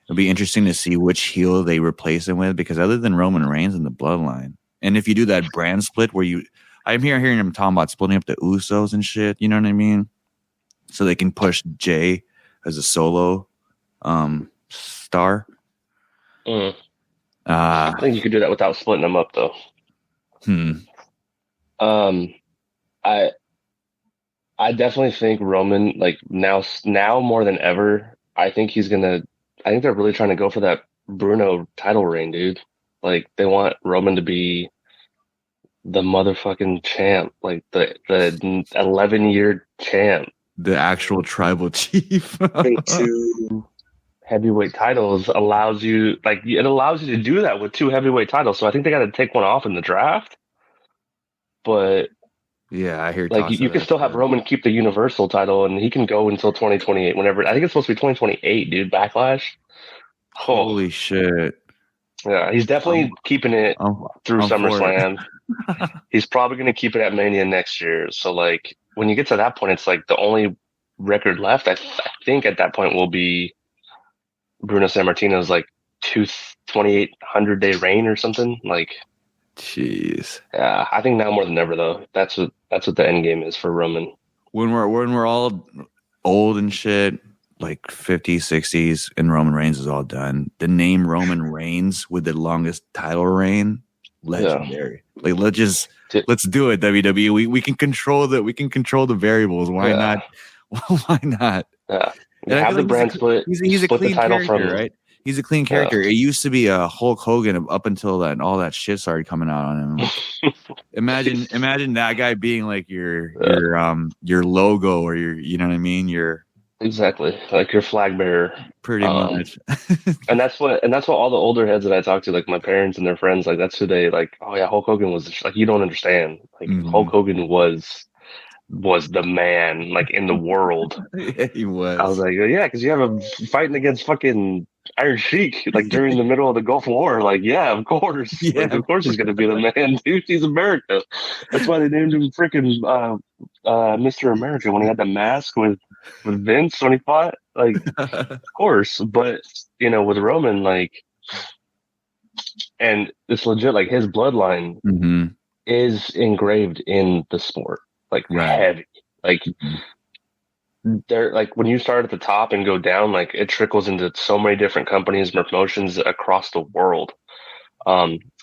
It'll be interesting to see which heel they replace him with, because other than Roman Reigns and the Bloodline, and if you do that brand split where I'm hearing them talking about splitting up the Usos and shit. You know what I mean? So they can push Jay as a solo star. I think you could do that without splitting them up, though. I definitely think Roman, like now more than ever, I think they're really trying to go for that Bruno title reign, dude. Like they want Roman to be the motherfucking champ, like the 11-year champ. The actual tribal chief. Two heavyweight titles allows you to do that with 2 heavyweight titles. So I think they got to take one off in the draft. But yeah, I hear like you can still have Roman keep the Universal title, and he can go until 2028. Whenever I think it's supposed to be 2028, dude. Backlash. Holy shit! Yeah, he's definitely keeping it through SummerSlam. He's probably going to keep it at Mania next year. So, like, when you get to that point, it's like the only record left, I think, at that point will be Bruno Sammartino's like 2,800 day reign or something. Like, jeez. Yeah, I think now more than ever, though. That's what the end game is for Roman. When we're all old and shit, like 50s, 60s, and Roman Reigns is all done, the name Roman Reigns with the longest title reign, legendary. Yeah. Like let's do it, WWE. We can control the variables. Why not? Why not? Yeah. Have the brand split. He's a clean character, right? He's a clean character. It used to be a Hulk Hogan up until that, and all that shit started coming out on him. Like, imagine that guy being like your logo or you know what I mean? Exactly, like your flag bearer, pretty much. and that's what all the older heads that I talk to, like my parents and their friends, like that's who they like. Oh yeah, Hulk Hogan was like, you don't understand. Like Hulk Hogan was the man, like in the world. Yeah, he was. I was like, yeah, because you have him fighting against fucking Iron Sheik, like during the middle of the Gulf War. Like, yeah, of course. Yeah, like, of course he's gonna be the man, dude. He's America. That's why they named him freaking Mr. America when he had the mask with Vince when he fought. Like, of course. But with Roman, like, and it's legit. Like his bloodline is engraved in the sport. Like heavy, like they're like when you start at the top and go down, like it trickles into so many different companies and promotions across the world.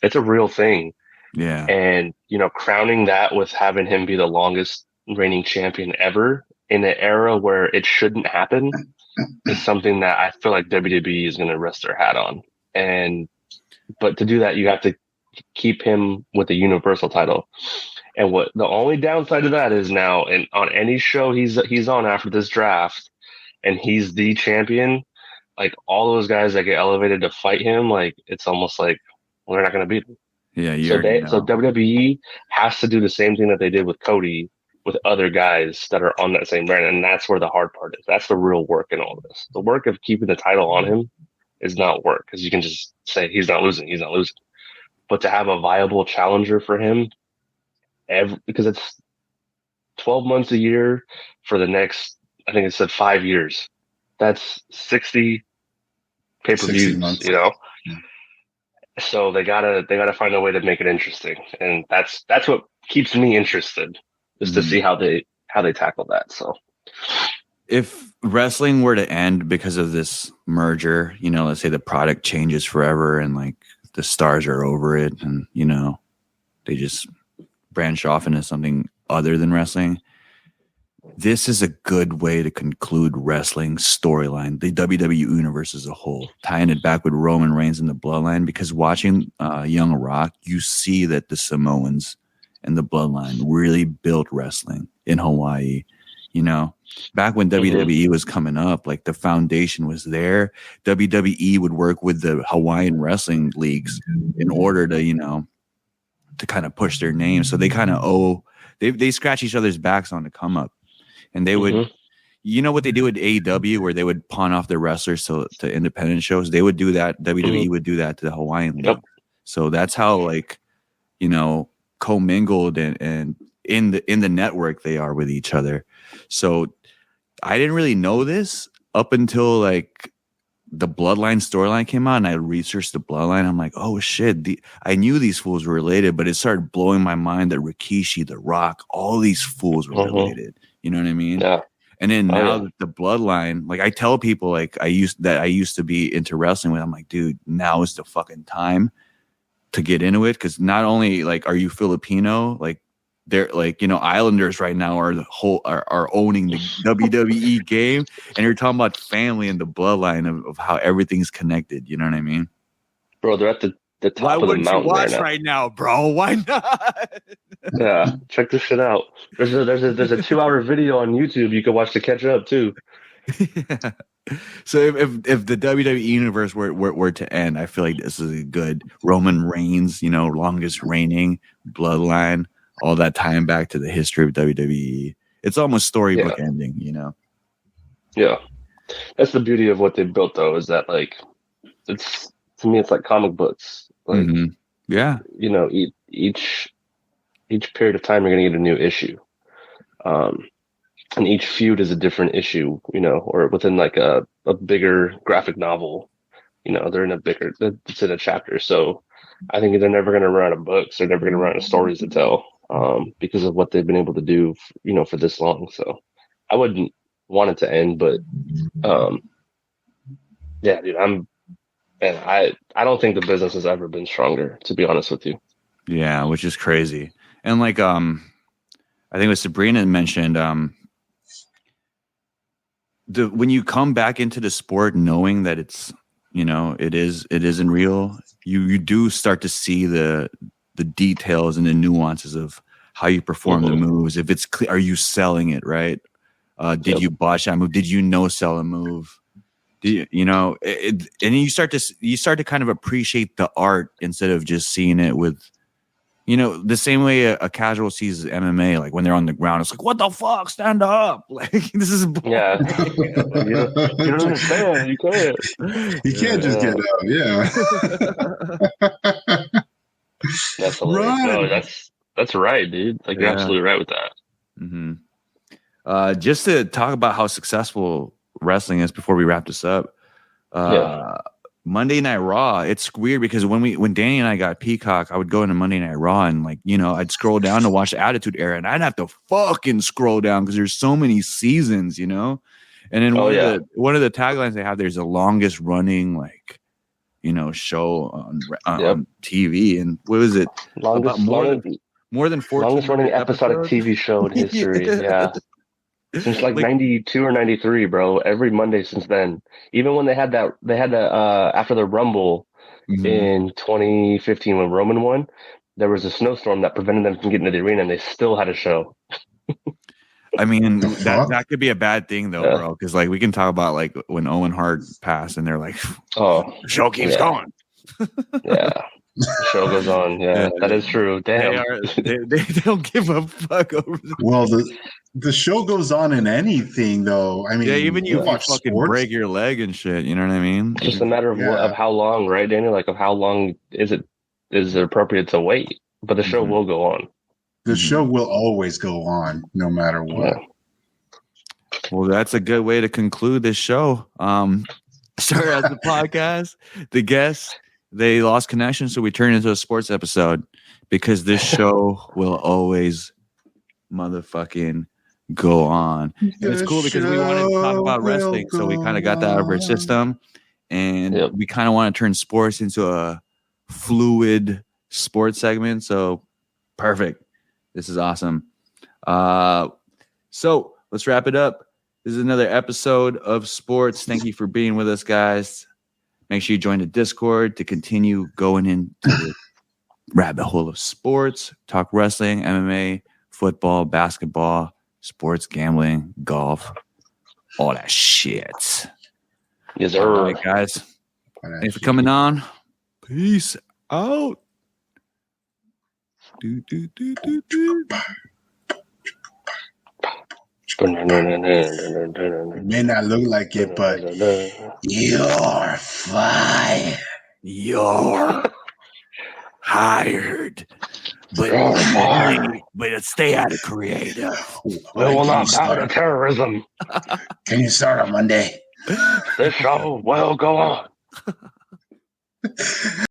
It's a real thing. Yeah. And, crowning that with having him be the longest reigning champion ever in an era where it shouldn't happen is something that I feel like WWE is going to rest their hat on. But to do that, you have to keep him with the Universal title. And what the only downside to that is now, and on any show he's on after this draft, and he's the champion, like all those guys that get elevated to fight him, like it's almost like they're not going to beat him. Yeah, so WWE has to do the same thing that they did with Cody with other guys that are on that same brand, and that's where the hard part is. That's the real work in all this. The work of keeping the title on him is not work because you can just say he's not losing. But to have a viable challenger for him. Because it's 12 months a year for the next, I think it said 5 years. That's 60 pay-per-views, Yeah. So they gotta find a way to make it interesting, and that's what keeps me interested, is to see how they tackle that. So, if wrestling were to end because of this merger, let's say the product changes forever, and like the stars are over it, and they just branch off into something other than wrestling, this is a good way to conclude wrestling storyline, the WWE universe as a whole, tying it back with Roman Reigns and the Bloodline, because watching Young Rock, you see that the Samoans and the Bloodline really built wrestling in Hawaii. Back when WWE was coming up, like the foundation was there. WWE would work with the Hawaiian wrestling leagues in order to, to kind of push their name. So they kind of they scratch each other's backs on the come up. And they would, what they do with AEW, where they would pawn off their wrestlers to independent shows. They would do that. WWE would do that to the Hawaiian league. Yep. So that's how commingled and in the network they are with each other. So I didn't really know this up until like the Bloodline storyline came out, and I researched the Bloodline. I'm like, oh shit, I knew these fools were related, but it started blowing my mind that Rikishi, The Rock, all these fools were related. You know what I mean? Yeah. And then now that the Bloodline, like I tell people, like I used to be into wrestling with. I'm like, dude, now is the fucking time to get into it, because not only like are you Filipino, like they're like, Islanders right now are owning the WWE game, and you're talking about family and the bloodline of how everything's connected. You know what I mean? Bro, they're at the top of the mountain. Why wouldn't you watch right now, bro? Why not? Yeah, check this shit out. There's a 2-hour video on YouTube you can watch to catch up too. Yeah. So if the WWE universe were to end, I feel like this is a good Roman Reigns, longest reigning bloodline. All that tying back to the history of WWE. It's almost storybook ending, Yeah. That's the beauty of what they built, though, is that, like, it's to me, it's like comic books. Like, yeah, you know, each period of time, you're going to get a new issue. And each feud is a different issue, you know, or within like a bigger graphic novel, you know, it's in a chapter. So I think they're never going to run out of books. They're never going to run out of stories to tell, because of what they've been able to do, you know, for this long. So I wouldn't want it to end, but, yeah, dude, I don't think the business has ever been stronger, to be honest with you. Yeah, which is crazy. And like, I think what Sabrina mentioned, when you come back into the sport knowing that it's, you know, it isn't real, you do start to see the details and the nuances of how you perform the moves. If it's clear, are you selling it right? Did you botch that move? Did you no-sell a move? You know, and you start to kind of appreciate the art instead of just seeing it with, you know, the same way a casual sees MMA, like when they're on the ground, it's like, what the fuck? Stand up. Like, this is bull. Yeah. you don't understand. You can't. You can't just get up. Yeah. That's hilarious. No, that's right, dude. Like, you're absolutely right with that. Just to talk about how successful wrestling is before we wrap this up. Monday Night Raw, it's weird because when Danny and I got Peacock, I would go into Monday Night Raw and, like, you know, I'd scroll down to watch the Attitude Era, and I'd have to fucking scroll down because there's so many seasons, you know. And then one of the taglines they have, there's the longest running, like, you know, show on TV, and what was it? More than 14 longest running episodic TV show in history. Yeah. Since like 92 or 93, bro. Every Monday since then. Even when they had that after the Rumble in 2015 when Roman won, there was a snowstorm that prevented them from getting to the arena, and they still had a show. I mean, that could be a bad thing though, bro. Because like we can talk about like when Owen Hart passed, and they're like, "Oh, the show keeps going." Yeah. The show goes on. Yeah, that is true. Damn. They don't give a fuck over Well, the show goes on in anything, though. I mean, even you watch fucking sports, break your leg and shit. You know what I mean? It's just a matter of how long, right, Daniel? Like, of how long is it appropriate to wait? But the show will go on. The show will always go on, no matter what. Yeah. Well, that's a good way to conclude this show. Sorry, as the podcast, the guests, they lost connection, so we turned into a sports episode because this show will always motherfucking go on. And it's cool because we wanted to talk about wrestling, so we kind of got that out of our system, and we kind of want to turn sports into a fluid sports segment. So perfect. This is awesome. So let's wrap it up. This is another episode of sports. Thank you for being with us, guys. Make sure you join the Discord to continue going into the rabbit hole of sports, talk wrestling, MMA, football, basketball, sports, gambling, golf, all that shit. Yes, sir. All right, guys. Thanks for coming on. Peace out. It may not look like it, but you're fired. You're hired. But stay out of creative. We will not bow to terrorism. Can you start on Monday? This show will go on.